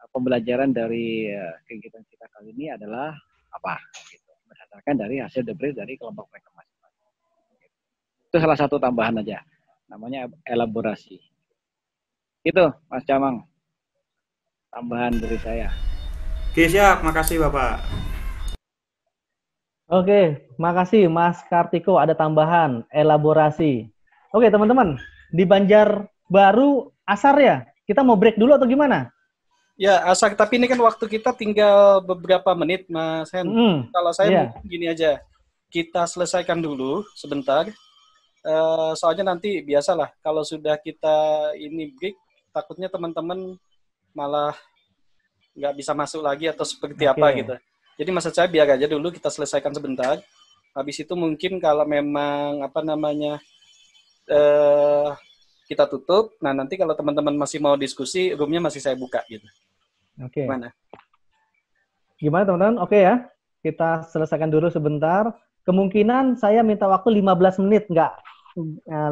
pembelajaran dari kegiatan kita kali ini adalah apa, gitu, berdasarkan dari hasil debrief dari kelompok mereka masing-masing. Itu salah satu tambahan aja, namanya elaborasi. Itu Mas Camang, tambahan dari saya. Oke, siap, makasih Bapak. Oke, makasih Mas Kartiko, ada tambahan, elaborasi. Oke teman-teman, di Banjarbaru asar ya? Kita mau break dulu atau gimana? Ya, asal, tapi ini kan waktu kita tinggal beberapa menit, Mas Hen. Kalau saya mungkin gini aja, kita selesaikan dulu sebentar. Soalnya nanti biasalah, kalau sudah kita ini break, takutnya teman-teman malah nggak bisa masuk lagi atau seperti apa gitu. Jadi maksud saya biar aja dulu kita selesaikan sebentar. Habis itu mungkin kalau memang kita tutup. Nah nanti kalau teman-teman masih mau diskusi, roomnya masih saya buka gitu. Oke. Gimana teman-teman? Oke ya. Kita selesaikan dulu sebentar. Kemungkinan saya minta waktu 15 menit, nggak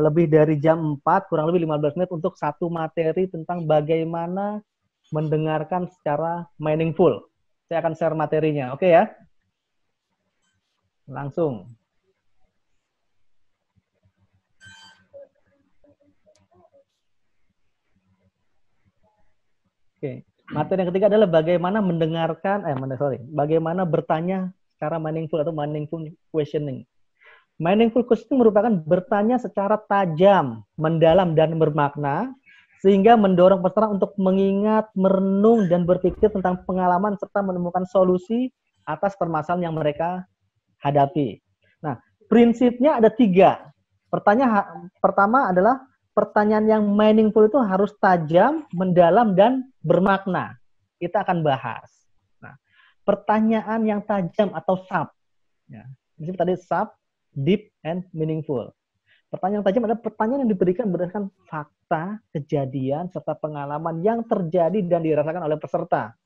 lebih dari jam 4, kurang lebih 15 menit untuk satu materi tentang bagaimana mendengarkan secara meaningful. Saya akan share materinya, oke ya? Langsung. Oke, materi yang ketiga adalah bagaimana bagaimana bertanya secara meaningful atau meaningful questioning. Meaningful questioning merupakan bertanya secara tajam, mendalam, dan bermakna, sehingga mendorong peserta untuk mengingat, merenung, dan berpikir tentang pengalaman serta menemukan solusi atas permasalahan yang mereka hadapi. Nah, prinsipnya ada 3. Pertama adalah pertanyaan yang meaningful itu harus tajam, mendalam, dan bermakna. Kita akan bahas. Nah, pertanyaan yang tajam atau sub. Ya, prinsip tadi sub, deep, and meaningful. Pertanyaan tajam adalah pertanyaan yang diberikan berdasarkan fakta, kejadian, serta pengalaman yang terjadi dan dirasakan oleh peserta.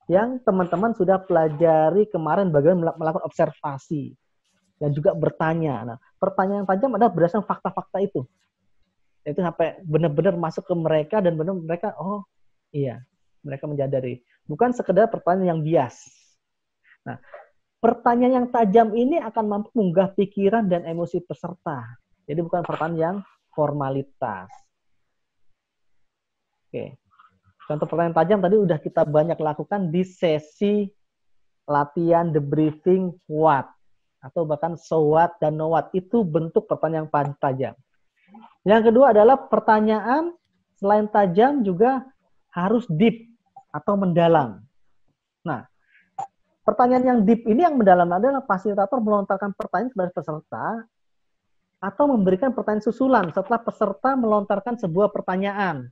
Yang teman-teman sudah pelajari kemarin bagaimana melakukan observasi. Dan juga bertanya. Nah, pertanyaan tajam adalah berdasarkan fakta-fakta itu. Itu sampai benar-benar masuk ke mereka dan benar mereka, oh iya, mereka menyadari. Bukan sekedar pertanyaan yang bias. Nah, pertanyaan yang tajam ini akan mampu menggugah pikiran dan emosi peserta. Jadi bukan pertanyaan yang formalitas. Oke. Contoh pertanyaan tajam tadi udah kita banyak lakukan di sesi latihan debriefing what, atau bahkan so what dan no what. Itu bentuk pertanyaan tajam. Yang kedua adalah pertanyaan selain tajam juga harus deep atau mendalam. Nah, pertanyaan yang deep ini, yang mendalam adalah fasilitator melontarkan pertanyaan kepada peserta atau memberikan pertanyaan susulan setelah peserta melontarkan sebuah pertanyaan.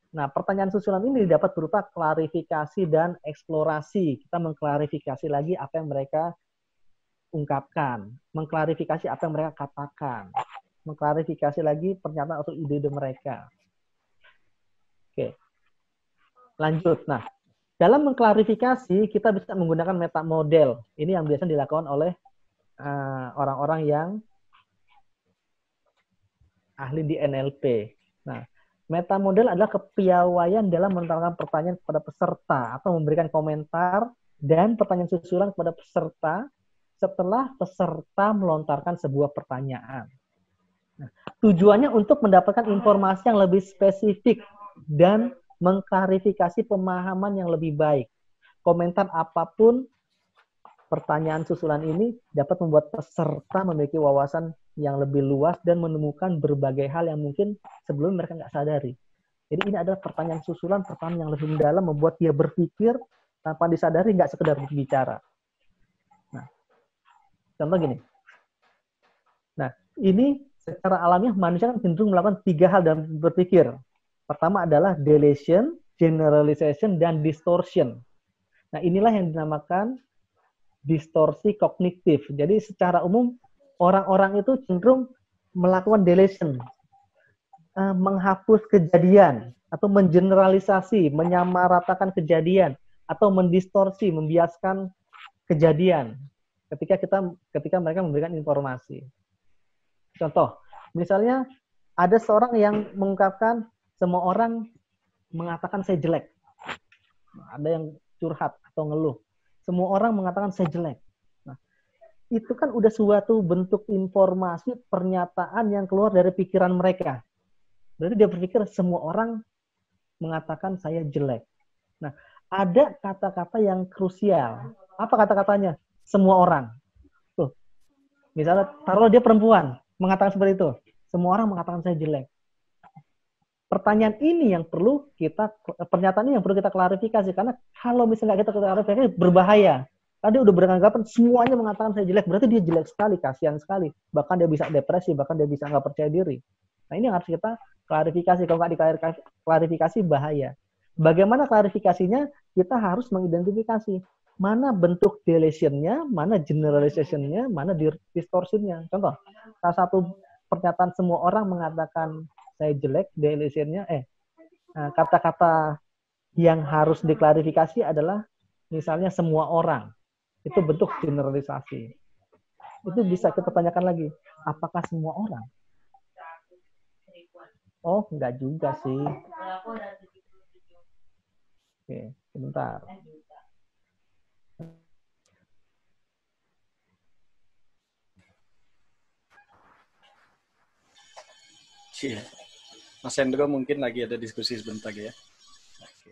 Nah, pertanyaan susulan ini dapat berupa klarifikasi dan eksplorasi. Kita mengklarifikasi lagi apa yang mereka ungkapkan, mengklarifikasi apa yang mereka katakan, mengklarifikasi lagi pernyataan atau ide-ide mereka. Oke, lanjut. Nah, dalam mengklarifikasi, kita bisa menggunakan meta model. Ini yang biasa dilakukan oleh orang-orang yang ahli di NLP. Nah, meta model adalah kepiawaian dalam melontarkan pertanyaan kepada peserta atau memberikan komentar dan pertanyaan susulan kepada peserta setelah peserta melontarkan sebuah pertanyaan. Nah, tujuannya untuk mendapatkan informasi yang lebih spesifik dan mengklarifikasi pemahaman yang lebih baik. Komentar apapun pertanyaan susulan ini dapat membuat peserta memiliki wawasan yang lebih luas dan menemukan berbagai hal yang mungkin sebelum mereka nggak sadari. Jadi ini adalah pertanyaan susulan, pertanyaan yang lebih mendalam, membuat dia berpikir tanpa disadari, nggak sekedar berbicara. Nah, contoh gini. Nah, ini secara alamiah manusia kan cenderung melakukan 3 hal dalam berpikir. Pertama adalah deletion, generalization, dan distortion. Nah, inilah yang dinamakan distorsi kognitif. Jadi secara umum, orang-orang itu cenderung melakukan deletion, menghapus kejadian, atau mengeneralisasi, menyamaratakan kejadian, atau mendistorsi, membiaskan kejadian ketika mereka memberikan informasi. Contoh, misalnya ada seorang yang mengungkapkan, semua orang mengatakan saya jelek. Ada yang curhat atau ngeluh. Semua orang mengatakan saya jelek. Nah, itu kan udah suatu bentuk informasi, pernyataan yang keluar dari pikiran mereka. Berarti dia berpikir semua orang mengatakan saya jelek. Nah, ada kata-kata yang krusial. Apa kata-katanya? Semua orang. Tuh. Misalnya, taruh dia perempuan mengatakan seperti itu. Semua orang mengatakan saya jelek. Pertanyaan ini yang perlu pernyataan ini yang perlu kita klarifikasi, karena kalau misalnya kita klarifikasi berbahaya. Tadi udah beranggapan semuanya mengatakan saya jelek, berarti dia jelek sekali, kasihan sekali, bahkan dia bisa depresi, bahkan dia bisa nggak percaya diri. Nah, ini yang harus kita klarifikasi. Kalau nggak diklarifikasi bahaya. Bagaimana klarifikasinya? Kita harus mengidentifikasi mana bentuk deletion-nya, mana generalization-nya, mana distortion-nya. Contoh, salah satu pernyataan semua orang mengatakan saya jelek, deletion-nya, kata-kata yang harus diklarifikasi adalah misalnya semua orang. Itu bentuk generalisasi. Itu bisa kita tanyakan lagi, apakah semua orang? Oh, enggak juga sih. Oke, sebentar. Iya. Mas Hendro mungkin lagi ada diskusi sebentar ya. Oke.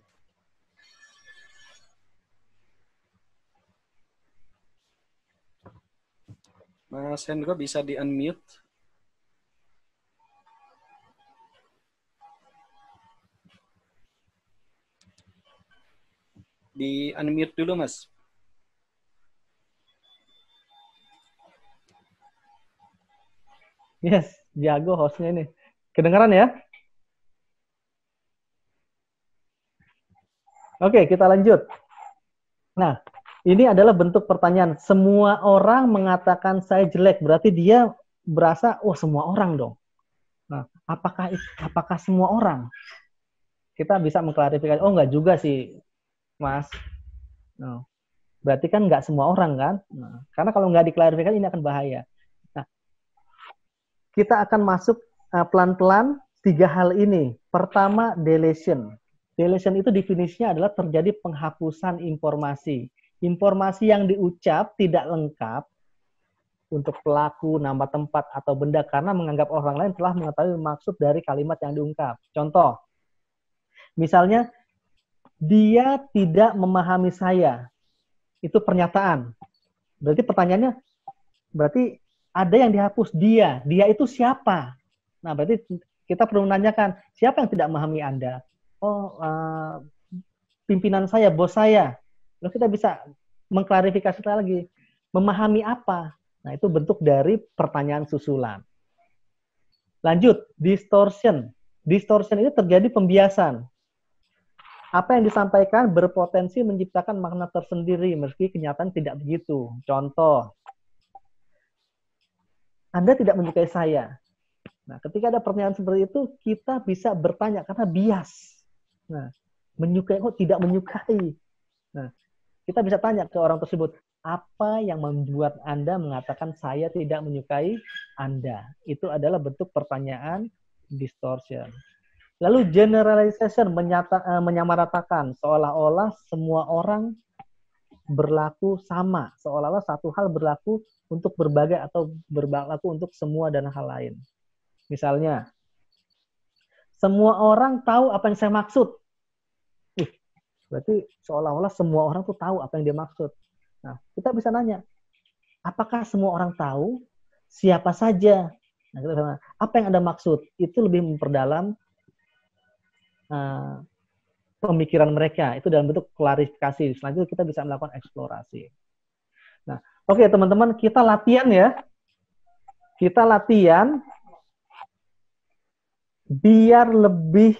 Mas Hendro bisa di-unmute? Di-unmute dulu, Mas. Yes, jago hostnya ini. Kedengaran ya? Oke, kita lanjut. Nah, ini adalah bentuk pertanyaan. Semua orang mengatakan saya jelek, berarti dia berasa, oh semua orang dong. Nah, apakah semua orang? Kita bisa mengklarifikasi, oh enggak juga sih, Mas. No. Berarti kan enggak semua orang kan? Nah, karena kalau enggak diklarifikasi ini akan bahaya. Nah, kita akan masuk pelan-pelan 3 hal ini. Pertama, deletion. Deletion itu definisinya adalah terjadi penghapusan informasi. Informasi yang diucap tidak lengkap untuk pelaku, nama tempat, atau benda karena menganggap orang lain telah mengetahui maksud dari kalimat yang diungkap. Contoh, misalnya, dia tidak memahami saya. Itu pernyataan. Berarti pertanyaannya, berarti ada yang dihapus dia. Dia itu siapa? Nah, berarti kita perlu menanyakan, siapa yang tidak memahami Anda? Oh, pimpinan saya, bos saya. Lalu kita bisa mengklarifikasi lagi. Memahami apa? Nah, itu bentuk dari pertanyaan susulan. Lanjut, distortion. Distortion itu terjadi pembiasan. Apa yang disampaikan berpotensi menciptakan makna tersendiri, meski kenyataan tidak begitu. Contoh, Anda tidak menyukai saya. Nah, ketika ada pernyataan seperti itu, kita bisa bertanya karena bias. Nah, menyukai kok tidak menyukai. Nah, kita bisa tanya ke orang tersebut, apa yang membuat Anda mengatakan saya tidak menyukai Anda? Itu adalah bentuk pertanyaan distortion. Lalu generalization, menyamaratakan, seolah-olah semua orang berlaku sama, seolah-olah satu hal berlaku untuk berbagai atau berlaku untuk semua dan hal lain. Misalnya, semua orang tahu apa yang saya maksud. Berarti seolah-olah semua orang tuh tahu apa yang dia maksud. Nah, kita bisa nanya, apakah semua orang tahu? Siapa saja? Nah, kita bisa, apa yang Anda maksud? Itu lebih memperdalam pemikiran mereka. Itu dalam bentuk klarifikasi. Selanjutnya kita bisa melakukan eksplorasi. Nah, oke teman-teman, kita latihan ya. Kita latihan biar lebih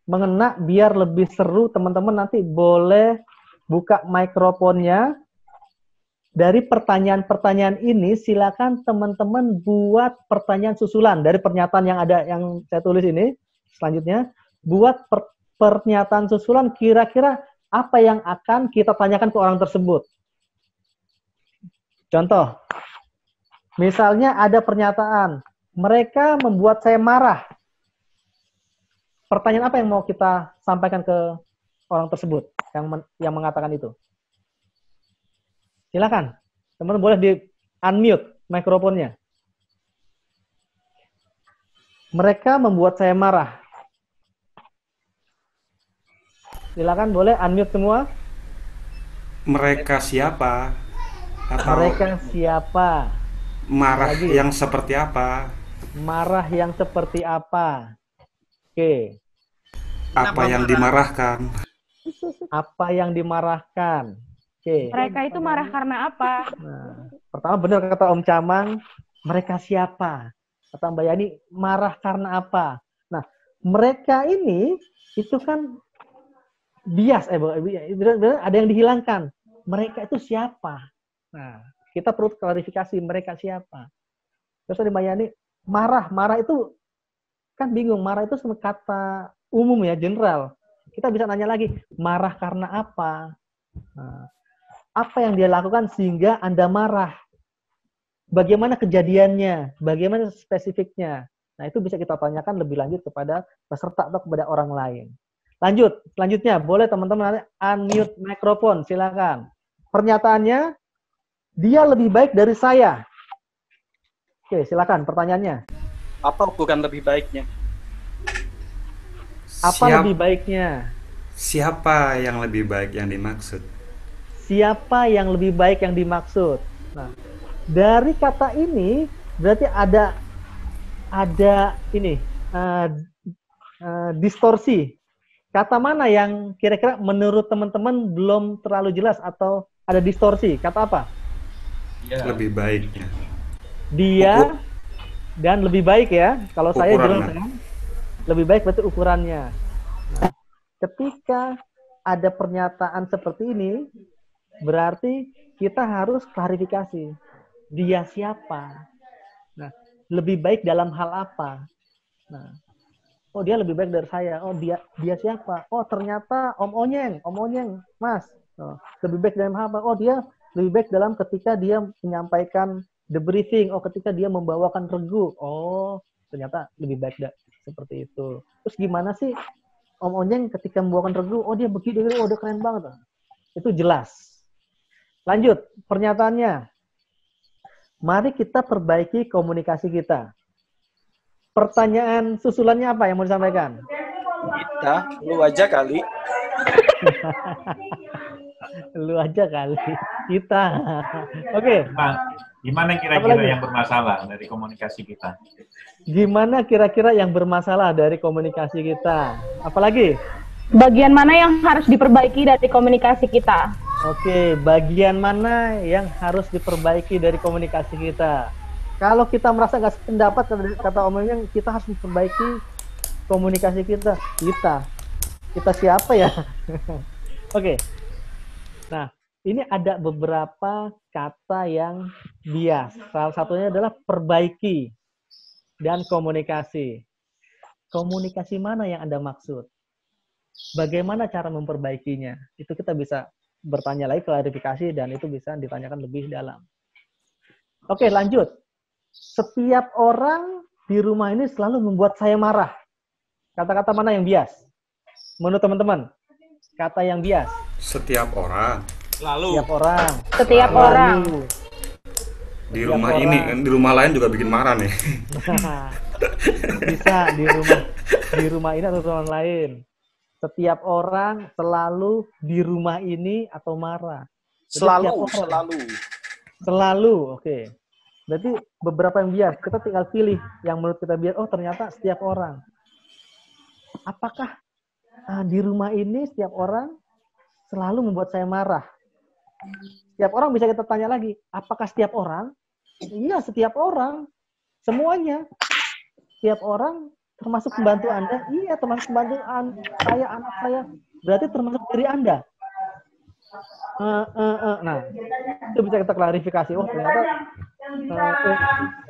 mengena, biar lebih seru. Teman-teman nanti boleh buka mikrofonnya. Dari pertanyaan-pertanyaan ini, silakan teman-teman buat pertanyaan susulan dari pernyataan yang ada yang saya tulis ini. Selanjutnya, buat pernyataan susulan kira-kira apa yang akan kita tanyakan ke orang tersebut. Contoh, misalnya ada pernyataan, mereka membuat saya marah. Pertanyaan apa yang mau kita sampaikan ke orang tersebut yang mengatakan itu? Silakan, teman-teman boleh di-unmute mikrofonnya. Mereka membuat saya marah. Silakan, boleh unmute semua. Mereka siapa? Atau Mereka siapa? marah Lagi. yang seperti apa? Marah yang seperti apa? Oke. Apa yang dimarahkan? Apa yang dimarahkan? Oke. Mereka itu marah karena apa? Nah, pertama benar kata Om Camang, mereka siapa? Kata Mbak Yani, marah karena apa? Nah, mereka ini itu kan bias, ada yang dihilangkan. Mereka itu siapa? Nah, kita perlu klarifikasi mereka siapa. Terus ada Mbak Yani, marah itu kan bingung. Marah itu kata umum ya, general. Kita bisa nanya lagi, marah karena apa? Nah, apa yang dia lakukan sehingga Anda marah? Bagaimana kejadiannya? Bagaimana spesifiknya? Nah, itu bisa kita tanyakan lebih lanjut kepada peserta atau kepada orang lain. Lanjut, selanjutnya boleh teman-teman unmute mikrofon, silakan. Pernyataannya, dia lebih baik dari saya. Oke, silakan pertanyaannya. Apa ukuran lebih baiknya? Apa lebih baiknya? Siapa yang lebih baik yang dimaksud? Siapa yang lebih baik yang dimaksud? Nah, dari kata ini berarti ada ini distorsi. Kata mana yang kira-kira menurut teman-teman belum terlalu jelas atau ada distorsi? Kata apa? Ya. Lebih baiknya. Dia dan lebih baik ya. Kalau saya jelas ya. Lebih baik berarti ukurannya. Nah, ketika ada pernyataan seperti ini, berarti kita harus klarifikasi. Dia siapa? Nah, lebih baik dalam hal apa? Nah, oh dia lebih baik dari saya. Oh dia siapa? Oh ternyata Om Onyeng, Mas. Oh, lebih baik dalam hal apa? Oh dia lebih baik dalam ketika dia menyampaikan the briefing. Oh ketika dia membawakan regu. Oh ternyata lebih baik seperti itu. Terus gimana sih Om Onyeng ketika membawakan regu? Oh dia begitu, oh dia keren banget. Itu jelas. Lanjut, pernyataannya. Mari kita perbaiki komunikasi kita. Pertanyaan susulannya apa yang mau disampaikan? Kita, lu aja kali. Lu aja kali. Kita. Oke. Gimana kira-kira yang bermasalah dari komunikasi kita? Gimana kira-kira yang bermasalah dari komunikasi kita? Apalagi? Bagian mana yang harus diperbaiki dari komunikasi kita? Oke, bagian mana yang harus diperbaiki dari komunikasi kita? Kalau kita merasa nggak sependapat, kata omongnya, kita harus memperbaiki komunikasi kita. Kita siapa ya? Oke. Nah, ini ada beberapa kata yang bias. Salah satunya adalah perbaiki dan komunikasi. Komunikasi mana yang Anda maksud? Bagaimana cara memperbaikinya? Itu kita bisa bertanya lagi, klarifikasi, dan itu bisa ditanyakan lebih dalam. Oke, lanjut. Setiap orang di rumah ini selalu membuat saya marah. Kata-kata mana yang bias? Menurut teman-teman, kata yang bias. Setiap orang. Setiap orang. Setiap orang. Di rumah ini, di rumah lain juga bikin marah nih. Bisa di rumah ini atau rumah lain. Setiap orang selalu di rumah ini atau marah. Jadi Selalu, oke. Berarti beberapa yang bias. Kita tinggal pilih yang menurut kita bias. Oh, ternyata setiap orang. Apakah di rumah ini setiap orang selalu membuat saya marah? Setiap orang bisa kita tanya lagi. Apakah setiap orang? Iya, setiap orang. Semuanya. Setiap orang termasuk pembantu Anda? Iya, termasuk pembantu saya, anak saya. Berarti termasuk diri Anda. Nah, itu bisa kita klarifikasi. Oh, ternyata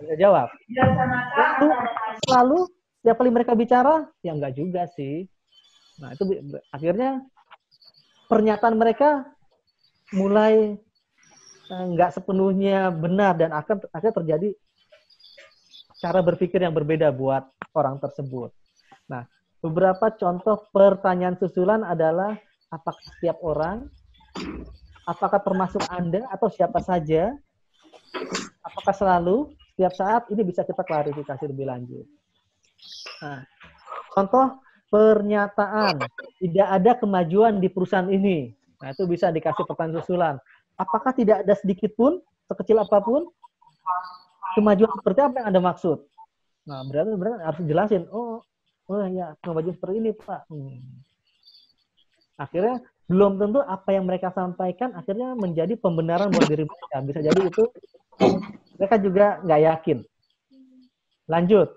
bisa jawab. Lalu setiap kali mereka bicara, ya enggak juga sih. Nah, itu akhirnya pernyataan mereka mulai enggak sepenuhnya benar dan akhirnya terjadi cara berpikir yang berbeda buat orang tersebut. Nah, beberapa contoh pertanyaan susulan adalah apakah setiap orang, apakah termasuk Anda atau siapa saja, apakah selalu, setiap saat, ini bisa kita klarifikasi lebih lanjut. Nah, contoh pernyataan, tidak ada kemajuan di perusahaan ini. Nah, itu bisa dikasih pertanyaan susulan. Apakah tidak ada sedikit pun, sekecil apapun, kemajuan seperti apa yang Anda maksud? Nah, berarti harus jelasin. Oh ya, kemajuan seperti ini, Pak. Akhirnya, belum tentu apa yang mereka sampaikan akhirnya menjadi pembenaran buat diri mereka. Bisa jadi itu mereka juga nggak yakin. Lanjut.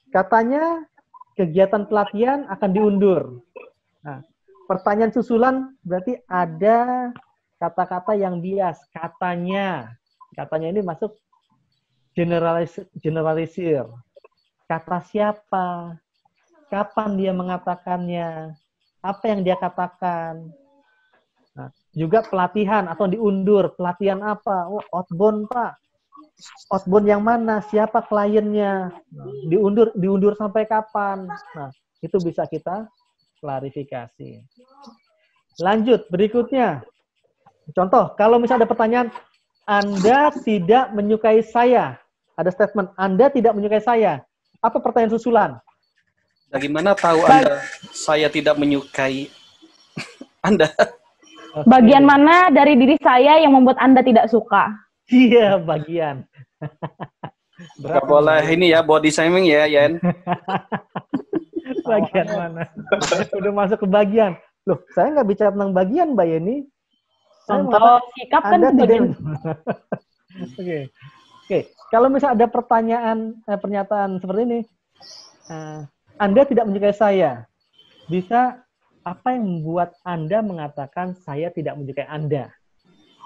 Katanya kegiatan pelatihan akan diundur. Nah, pertanyaan susulan berarti ada kata-kata yang bias. Katanya ini masuk generalisir. Kata siapa? Kapan dia mengatakannya? Apa yang dia katakan? Nah, juga pelatihan atau diundur. Pelatihan apa? Oh, outbound, Pak. Outbound yang mana? Siapa kliennya? Diundur sampai kapan? Nah, itu bisa kita klarifikasi. Lanjut, berikutnya. Contoh, kalau misalnya ada pertanyaan, Anda tidak menyukai saya. Ada statement, Anda tidak menyukai saya. Apa pertanyaan susulan? Bagaimana tahu Anda saya tidak menyukai Anda? Bagian mana dari diri saya yang membuat Anda tidak suka? Iya, bagian. Gak boleh ini ya, body shaming ya, Yen. Bagian mana? Udah masuk ke bagian. Loh, saya nggak bicara tentang bagian, Mbak Yeni. Contoh sikap kan bagian. Oke. Kalau misalnya ada pernyataan seperti ini, Anda tidak menyukai saya. Bisa apa yang membuat Anda mengatakan saya tidak menyukai Anda?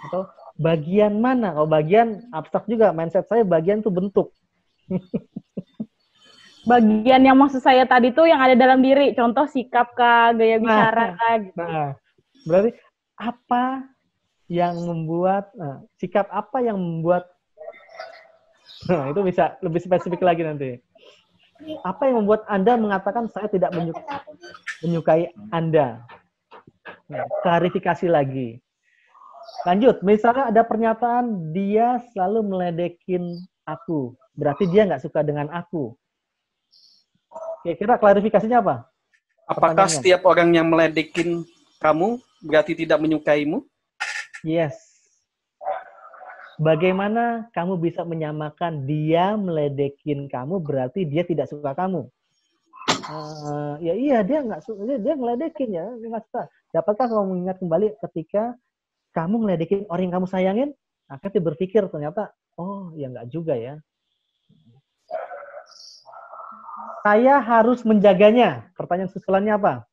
Atau bagian mana? Oh, bagian abstrak juga. Mindset saya bagian itu bentuk. Bagian yang maksud saya tadi tuh yang ada dalam diri. Contoh sikap kah, gaya bicara kah. Gitu. Nah, berarti apa yang membuat, sikap apa yang membuat, itu bisa lebih spesifik lagi nanti. Apa yang membuat Anda mengatakan saya tidak menyukai Anda? Nah, klarifikasi lagi. Lanjut, misalnya ada pernyataan dia selalu meledekin aku, berarti dia nggak suka dengan aku. Kira-kira klarifikasinya apa? Apakah Pertanyaannya. setiap orang yang meledekin kamu berarti tidak menyukaimu? Yes. Bagaimana kamu bisa menyamakan dia meledekin kamu berarti dia tidak suka kamu? Ya iya, dia nggak suka, dia ngeledekin ya, dia nggak suka. Dapatkah kamu mengingat kembali ketika kamu ngeledekin orang yang kamu sayangin? Akhirnya berpikir ternyata, oh ya nggak juga ya. Saya harus menjaganya. Pertanyaan susulannya apa?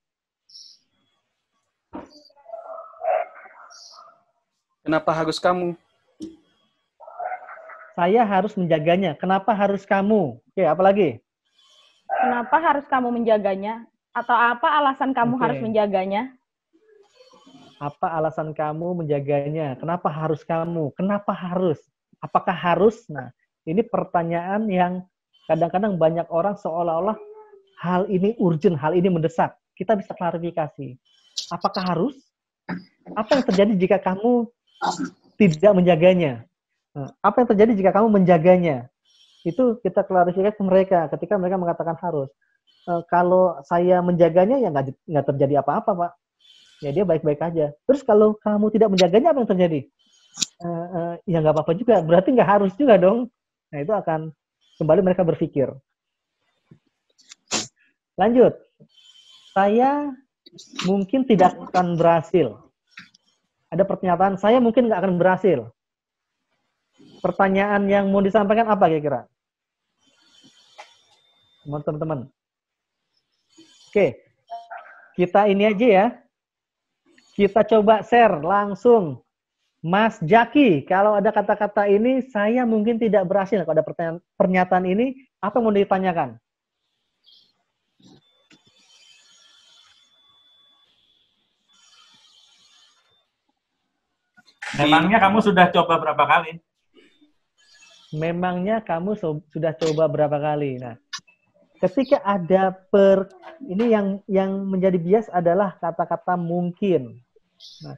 Kenapa harus kamu? Saya harus menjaganya. Kenapa harus kamu? Oke, apa lagi? Kenapa harus kamu menjaganya? Atau apa alasan kamu harus menjaganya? Apa alasan kamu menjaganya? Kenapa harus kamu? Kenapa harus? Apakah harus? Nah, ini pertanyaan yang kadang-kadang banyak orang seolah-olah hal ini urgent, hal ini mendesak. Kita bisa klarifikasi. Apakah harus? Apa yang terjadi jika kamu tidak menjaganya? Apa yang terjadi jika kamu menjaganya? Itu kita klarifikasi ke mereka ketika mereka mengatakan harus. Kalau saya menjaganya ya nggak terjadi apa-apa, Pak. Ya dia baik-baik aja. Terus kalau kamu tidak menjaganya apa yang terjadi? Ya nggak apa-apa juga. Berarti nggak harus juga dong. Nah itu akan kembali mereka berpikir. Lanjut. Saya mungkin tidak akan berhasil. Ada pernyataan saya mungkin nggak akan berhasil. Pertanyaan yang mau disampaikan apa kira-kira? Teman-teman. Oke, kita ini aja ya. Kita coba share langsung. Mas Jaki, kalau ada kata-kata ini, saya mungkin tidak berhasil. Kalau ada pernyataan ini, apa yang mau ditanyakan? Memangnya kamu sudah coba berapa kali? Memangnya kamu sudah coba berapa kali? Nah, ketika ada ini yang menjadi bias adalah kata-kata mungkin. Nah,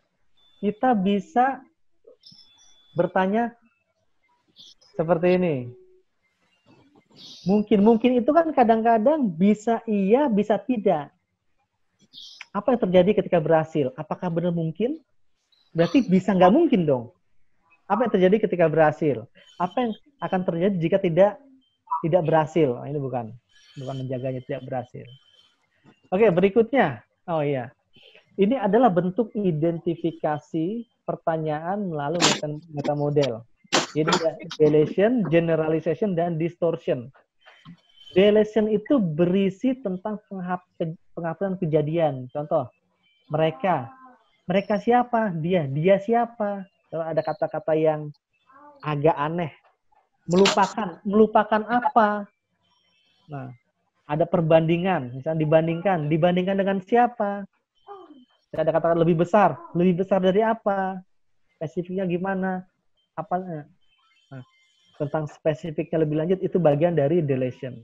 kita bisa bertanya seperti ini. Mungkin itu kan kadang-kadang bisa iya, bisa tidak. Apa yang terjadi ketika berhasil? Apakah benar mungkin? Berarti bisa nggak mungkin dong. Apa yang terjadi ketika berhasil? Apa yang akan terjadi jika tidak berhasil? Nah, ini bukan menjaganya, tidak berhasil. Oke, berikutnya. Oh iya. Ini adalah bentuk identifikasi pertanyaan melalui metamodel. Jadi deletion, generalization, dan distortion. Deletion itu berisi tentang penghapusan kejadian. Contoh, mereka siapa? Dia siapa? Kalau ada kata-kata yang agak aneh, melupakan apa? Nah, ada perbandingan, misalnya dibandingkan dengan siapa? Ada kata-kata lebih besar dari apa? Spesifiknya gimana? Apa? Nah, tentang spesifiknya lebih lanjut itu bagian dari deletion.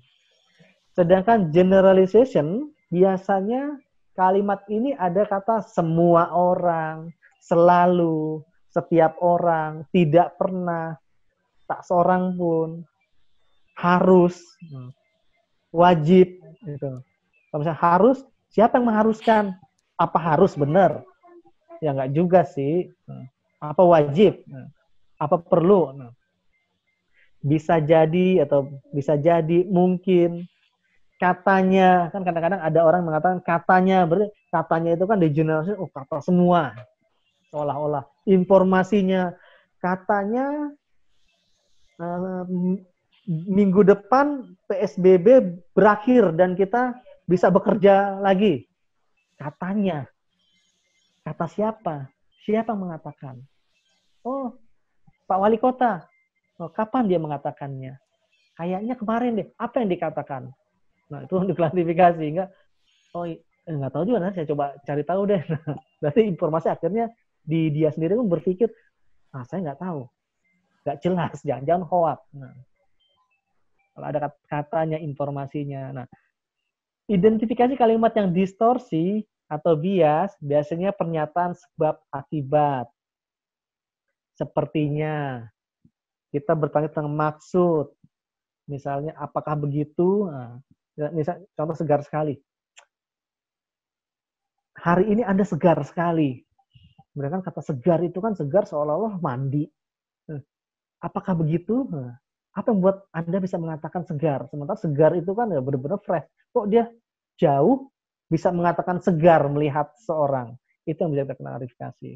Sedangkan generalization biasanya kalimat ini ada kata semua orang, selalu, setiap orang, tidak pernah, tak seorang pun, harus, wajib. Gitu. Kalau misalnya harus, siapa yang mengharuskan? Apa harus benar? Ya nggak juga sih. Apa wajib? Apa perlu? Bisa jadi atau bisa jadi, mungkin. Katanya, kan kadang-kadang ada orang mengatakan katanya, berarti katanya itu kan digeneralisasi, kata semua. Seolah-olah informasinya katanya minggu depan PSBB berakhir dan kita bisa bekerja lagi. Katanya. Kata siapa? Siapa yang mengatakan? Oh, Pak Wali Kota. Oh, kapan dia mengatakannya? Kayaknya kemarin deh. Apa yang dikatakan? Nah, itu untuk klasifikasi. Nggak tahu juga, saya coba cari tahu deh. Berarti informasi akhirnya dia sendiri pun berpikir, saya nggak tahu. Nggak jelas, jangan-jangan hoax. Nah, kalau ada katanya, informasinya. Nah, identifikasi kalimat yang distorsi atau bias, biasanya pernyataan sebab akibat. sepertinya. Kita bertanya tentang maksud. Misalnya, apakah begitu? Nah, misal, contoh segar sekali. Hari ini Anda segar sekali. Mereka kan kata segar itu kan segar seolah-olah mandi. Apakah begitu? Nah, apa yang membuat Anda bisa mengatakan segar? Sementara segar itu kan ya benar-benar fresh. Kok dia jauh bisa mengatakan segar melihat seorang? Itu yang bisa kita klarifikasi.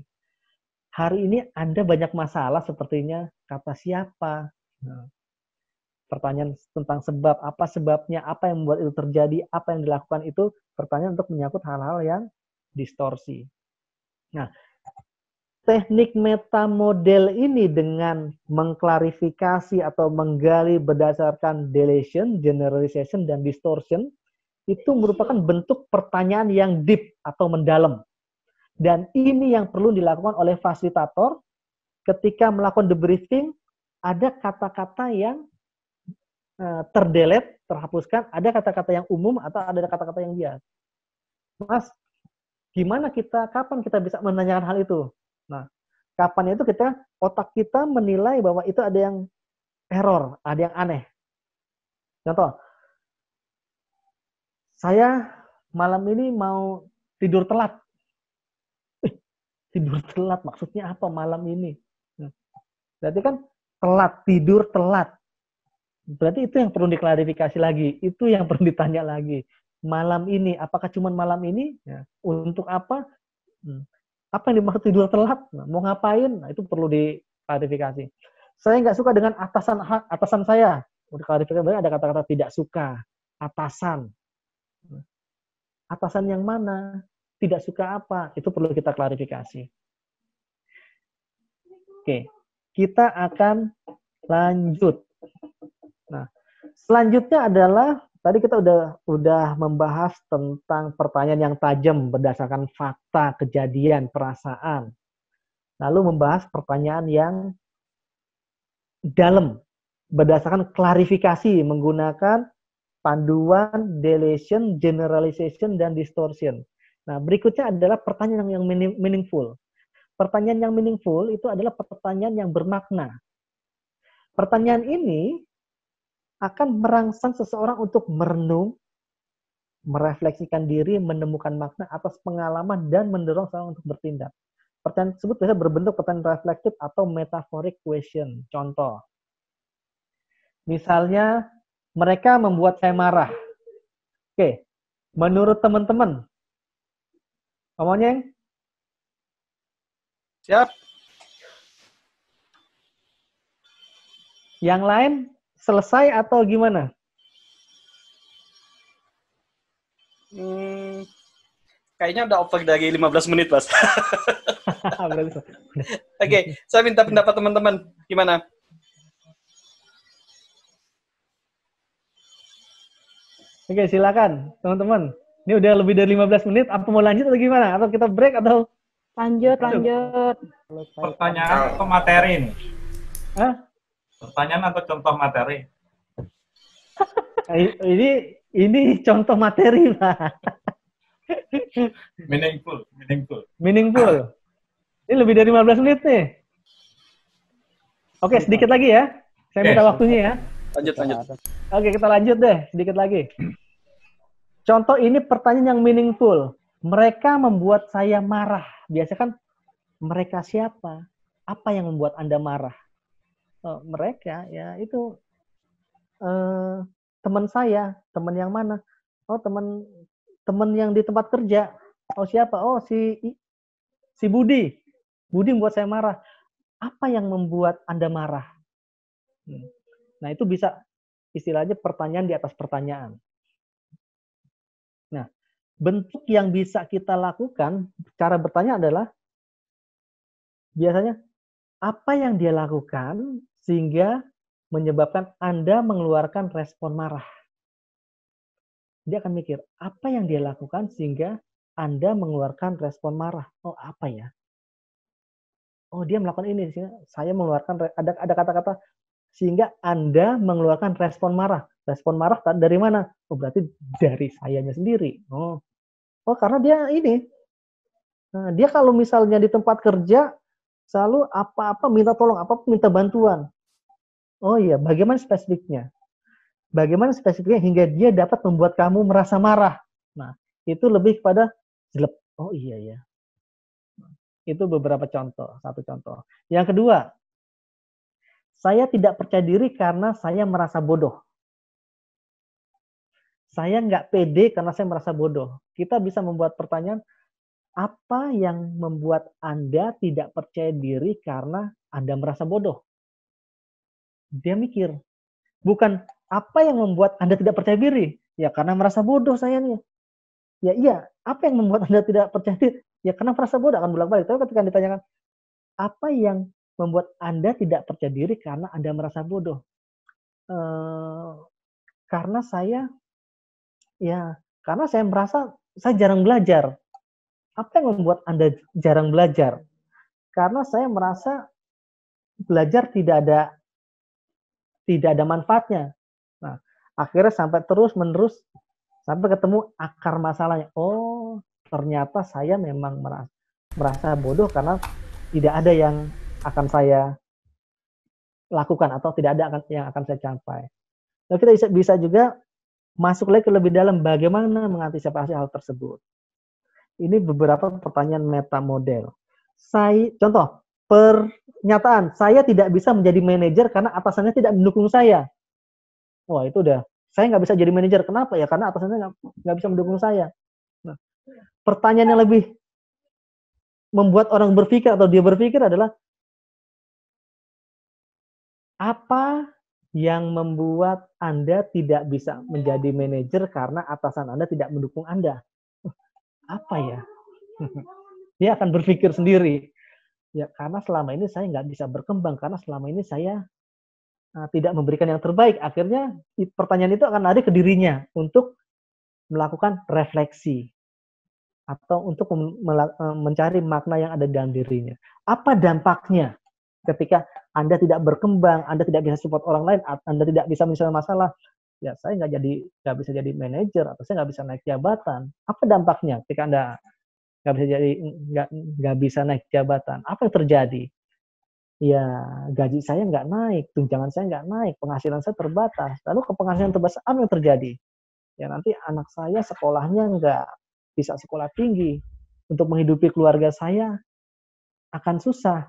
Hari ini Anda banyak masalah sepertinya, kata siapa? Nah, pertanyaan tentang sebab, apa sebabnya, apa yang membuat itu terjadi, apa yang dilakukan itu, pertanyaan untuk menyangkut hal-hal yang distorsi. Nah, teknik metamodel ini dengan mengklarifikasi atau menggali berdasarkan deletion, generalization, dan distortion, itu merupakan bentuk pertanyaan yang deep atau mendalam. Dan ini yang perlu dilakukan oleh fasilitator ketika melakukan debriefing, ada kata-kata yang terdelete, terhapuskan, ada kata-kata yang umum atau ada kata-kata yang bias. Mas, kapan kita bisa menanyakan hal itu? Nah, kapan itu otak kita menilai bahwa itu ada yang error, ada yang aneh. Contoh, saya malam ini mau tidur telat. Tidur telat maksudnya apa malam ini? Berarti kan tidur telat. Berarti itu yang perlu diklarifikasi lagi, itu yang perlu ditanya lagi. Malam ini, apakah cuma malam ini? Ya. Untuk apa? Apa yang dimaksud tidur telat? Nah, mau ngapain? Nah, itu perlu diklarifikasi. Saya nggak suka dengan atasan saya. Untuk klarifikasi ada kata-kata tidak suka, atasan. Atasan yang mana? Tidak suka apa? Itu perlu kita klarifikasi. Oke, kita akan lanjut. Nah, selanjutnya adalah tadi kita udah membahas tentang pertanyaan yang tajam berdasarkan fakta, kejadian, perasaan. Lalu membahas pertanyaan yang dalam berdasarkan klarifikasi menggunakan panduan, deletion, generalization, dan distortion. Nah, berikutnya adalah pertanyaan yang meaningful. Pertanyaan yang meaningful itu adalah pertanyaan yang bermakna. Pertanyaan ini akan merangsang seseorang untuk merenung, merefleksikan diri, menemukan makna atas pengalaman, dan mendorong seseorang untuk bertindak. Pertanyaan tersebut bisa berbentuk pertanyaan reflektif atau metaphoric question. Contoh, misalnya mereka membuat saya marah. Oke, menurut teman-teman, ngomongnya Siap. Yang lain selesai atau gimana? Kayaknya udah over dari 15 menit, Mas. Oke, saya minta pendapat teman-teman. Gimana? Oke, silakan teman-teman. Ini udah lebih dari 15 menit. Apa mau lanjut atau gimana? Atau kita break atau? Lanjut. Pertanyaan atau materi ini? Hah? Pertanyaan atau contoh materi? Ini contoh materi, Pak. Meaningful. Ini lebih dari 15 menit nih. Oke, sedikit lagi ya. Saya minta waktunya ya. Lanjut. Oke, kita lanjut deh. Sedikit lagi. Contoh ini pertanyaan yang meaningful. Mereka membuat saya marah. Biasanya kan mereka siapa? Apa yang membuat Anda marah? Mereka ya itu teman saya. Teman yang mana? Oh, teman yang di tempat kerja. Oh, siapa? Oh, si Budi. Budi membuat saya marah. Apa yang membuat Anda marah? Nah, itu bisa istilahnya pertanyaan di atas pertanyaan. Nah, bentuk yang bisa kita lakukan, cara bertanya adalah biasanya apa yang dia lakukan sehingga menyebabkan Anda mengeluarkan respon marah. Dia akan mikir, apa yang dia lakukan sehingga Anda mengeluarkan respon marah? Oh, apa ya? Oh, dia melakukan ini. Saya mengeluarkan, ada kata-kata, sehingga Anda mengeluarkan respon marah. Respon marah dari mana? Oh, berarti dari sayanya sendiri. Oh, karena dia ini. Nah, dia kalau misalnya di tempat kerja, Selalu apa-apa minta tolong, apa-apa minta bantuan. Oh iya, bagaimana spesifiknya? Bagaimana spesifiknya hingga dia dapat membuat kamu merasa marah? Nah, itu lebih kepada jelek. Oh iya ya. Itu beberapa contoh, satu contoh. Yang kedua, saya tidak percaya diri karena saya merasa bodoh. Saya nggak pede karena saya merasa bodoh. Kita bisa membuat pertanyaan, apa yang membuat Anda tidak percaya diri karena Anda merasa bodoh? Dia mikir. Bukan apa yang membuat Anda tidak percaya diri? Ya karena merasa bodoh saya nih. Ya iya, apa yang membuat Anda tidak percaya diri? Ya karena merasa bodoh, akan bolak-balik. Tapi ketika ditanyakan, apa yang membuat Anda tidak percaya diri karena Anda merasa bodoh? Karena saya merasa saya jarang belajar. Apa yang membuat Anda jarang belajar? Karena saya merasa belajar tidak ada manfaatnya. Nah, akhirnya sampai terus-menerus sampai ketemu akar masalahnya. Oh, ternyata saya memang merasa bodoh karena tidak ada yang akan saya lakukan atau tidak ada yang akan saya capai. Nah, kita bisa juga masuk lagi lebih dalam bagaimana mengantisipasi hal tersebut. Ini beberapa pertanyaan meta model. Contoh, pernyataan, saya tidak bisa menjadi manajer karena atasannya tidak mendukung saya. Wah, itu udah. Saya nggak bisa jadi manajer. Kenapa? Ya karena atasannya nggak bisa mendukung saya. Nah, pertanyaan yang lebih membuat orang berpikir atau dia berpikir adalah, apa yang membuat Anda tidak bisa menjadi manajer karena atasan Anda tidak mendukung Anda? Apa ya? Dia akan berpikir sendiri. Ya karena selama ini saya nggak bisa berkembang, karena selama ini saya tidak memberikan yang terbaik. Akhirnya pertanyaan itu akan lari ke dirinya untuk melakukan refleksi atau untuk mencari makna yang ada dalam dirinya. Apa dampaknya ketika Anda tidak berkembang, Anda tidak bisa support orang lain, Anda tidak bisa menyelesaikan masalah? Ya saya nggak bisa jadi manajer atau saya nggak bisa naik jabatan. Apa dampaknya ketika Anda nggak bisa naik jabatan? Apa yang terjadi? Ya gaji saya nggak naik, tunjangan saya nggak naik, penghasilan saya terbatas. Lalu ke penghasilan terbatas apa yang terjadi? Ya nanti anak saya sekolahnya nggak bisa sekolah tinggi, untuk menghidupi keluarga saya akan susah.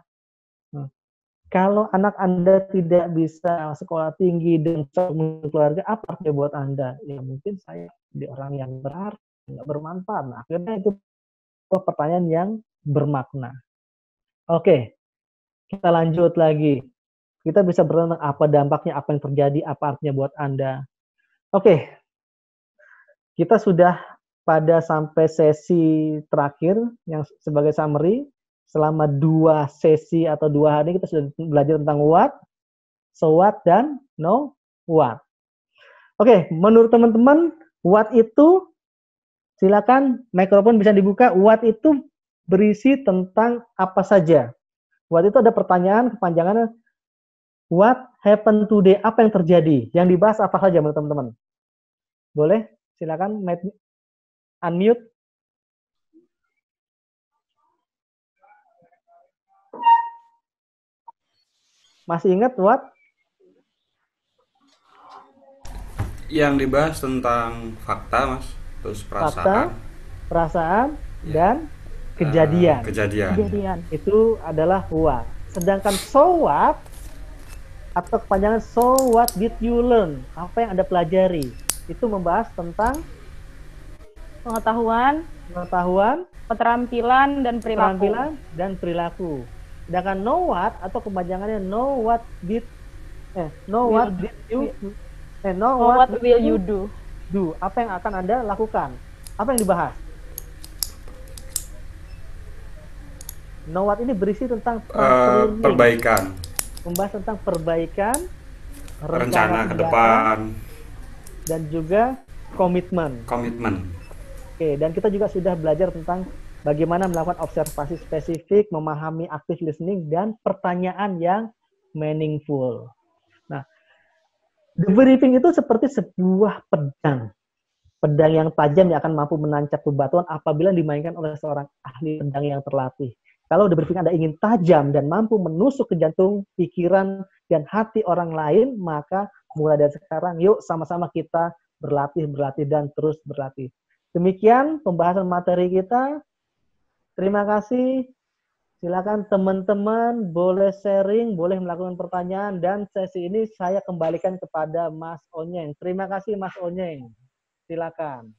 Kalau anak Anda tidak bisa sekolah tinggi dan keluarga, apa artinya buat Anda? Ya mungkin saya jadi orang yang berarti, nggak bermanfaat. Nah, akhirnya itu pertanyaan yang bermakna. Oke, kita lanjut lagi. Kita bisa bertanya apa dampaknya, apa yang terjadi, apa artinya buat Anda. Oke, kita sudah pada sampai sesi terakhir yang sebagai summary. Selama 2 sesi atau 2 hari kita sudah belajar tentang what, so what, dan know what. Oke, menurut teman-teman, what itu, silakan mikrofon bisa dibuka, what itu berisi tentang apa saja. What itu ada pertanyaan kepanjangannya, what happened today, apa yang terjadi, yang dibahas apa saja menurut teman-teman. Boleh, silakan unmute. Masih ingat what? Yang dibahas tentang fakta, Mas, terus perasaan. Perasaan dan kejadian. Kejadian. Itu adalah what. Sedangkan so what atau kepanjangan so what did you learn? Apa yang Anda pelajari? Itu membahas tentang pengetahuan, keterampilan dan perilaku. Sedangkan know what atau kepanjangannya know what will you do. Apa yang akan Anda lakukan? Apa yang dibahas? Know what ini berisi tentang perbaikan. Membahas tentang perbaikan, rencana ke depan, dan juga komitmen. Oke, dan kita juga sudah belajar tentang bagaimana melakukan observasi spesifik, memahami active listening, dan pertanyaan yang meaningful. Nah, debriefing itu seperti sebuah pedang yang tajam yang akan mampu menancap bebatuan apabila dimainkan oleh seorang ahli pedang yang terlatih. Kalau udah berpikir Anda ingin tajam dan mampu menusuk ke jantung, pikiran, dan hati orang lain, maka mulai dari sekarang, yuk sama-sama kita berlatih, dan terus berlatih. Demikian pembahasan materi kita. Terima kasih. Silakan teman-teman boleh sharing, boleh melakukan pertanyaan, dan sesi ini saya kembalikan kepada Mas Onyeng. Terima kasih Mas Onyeng. Silakan.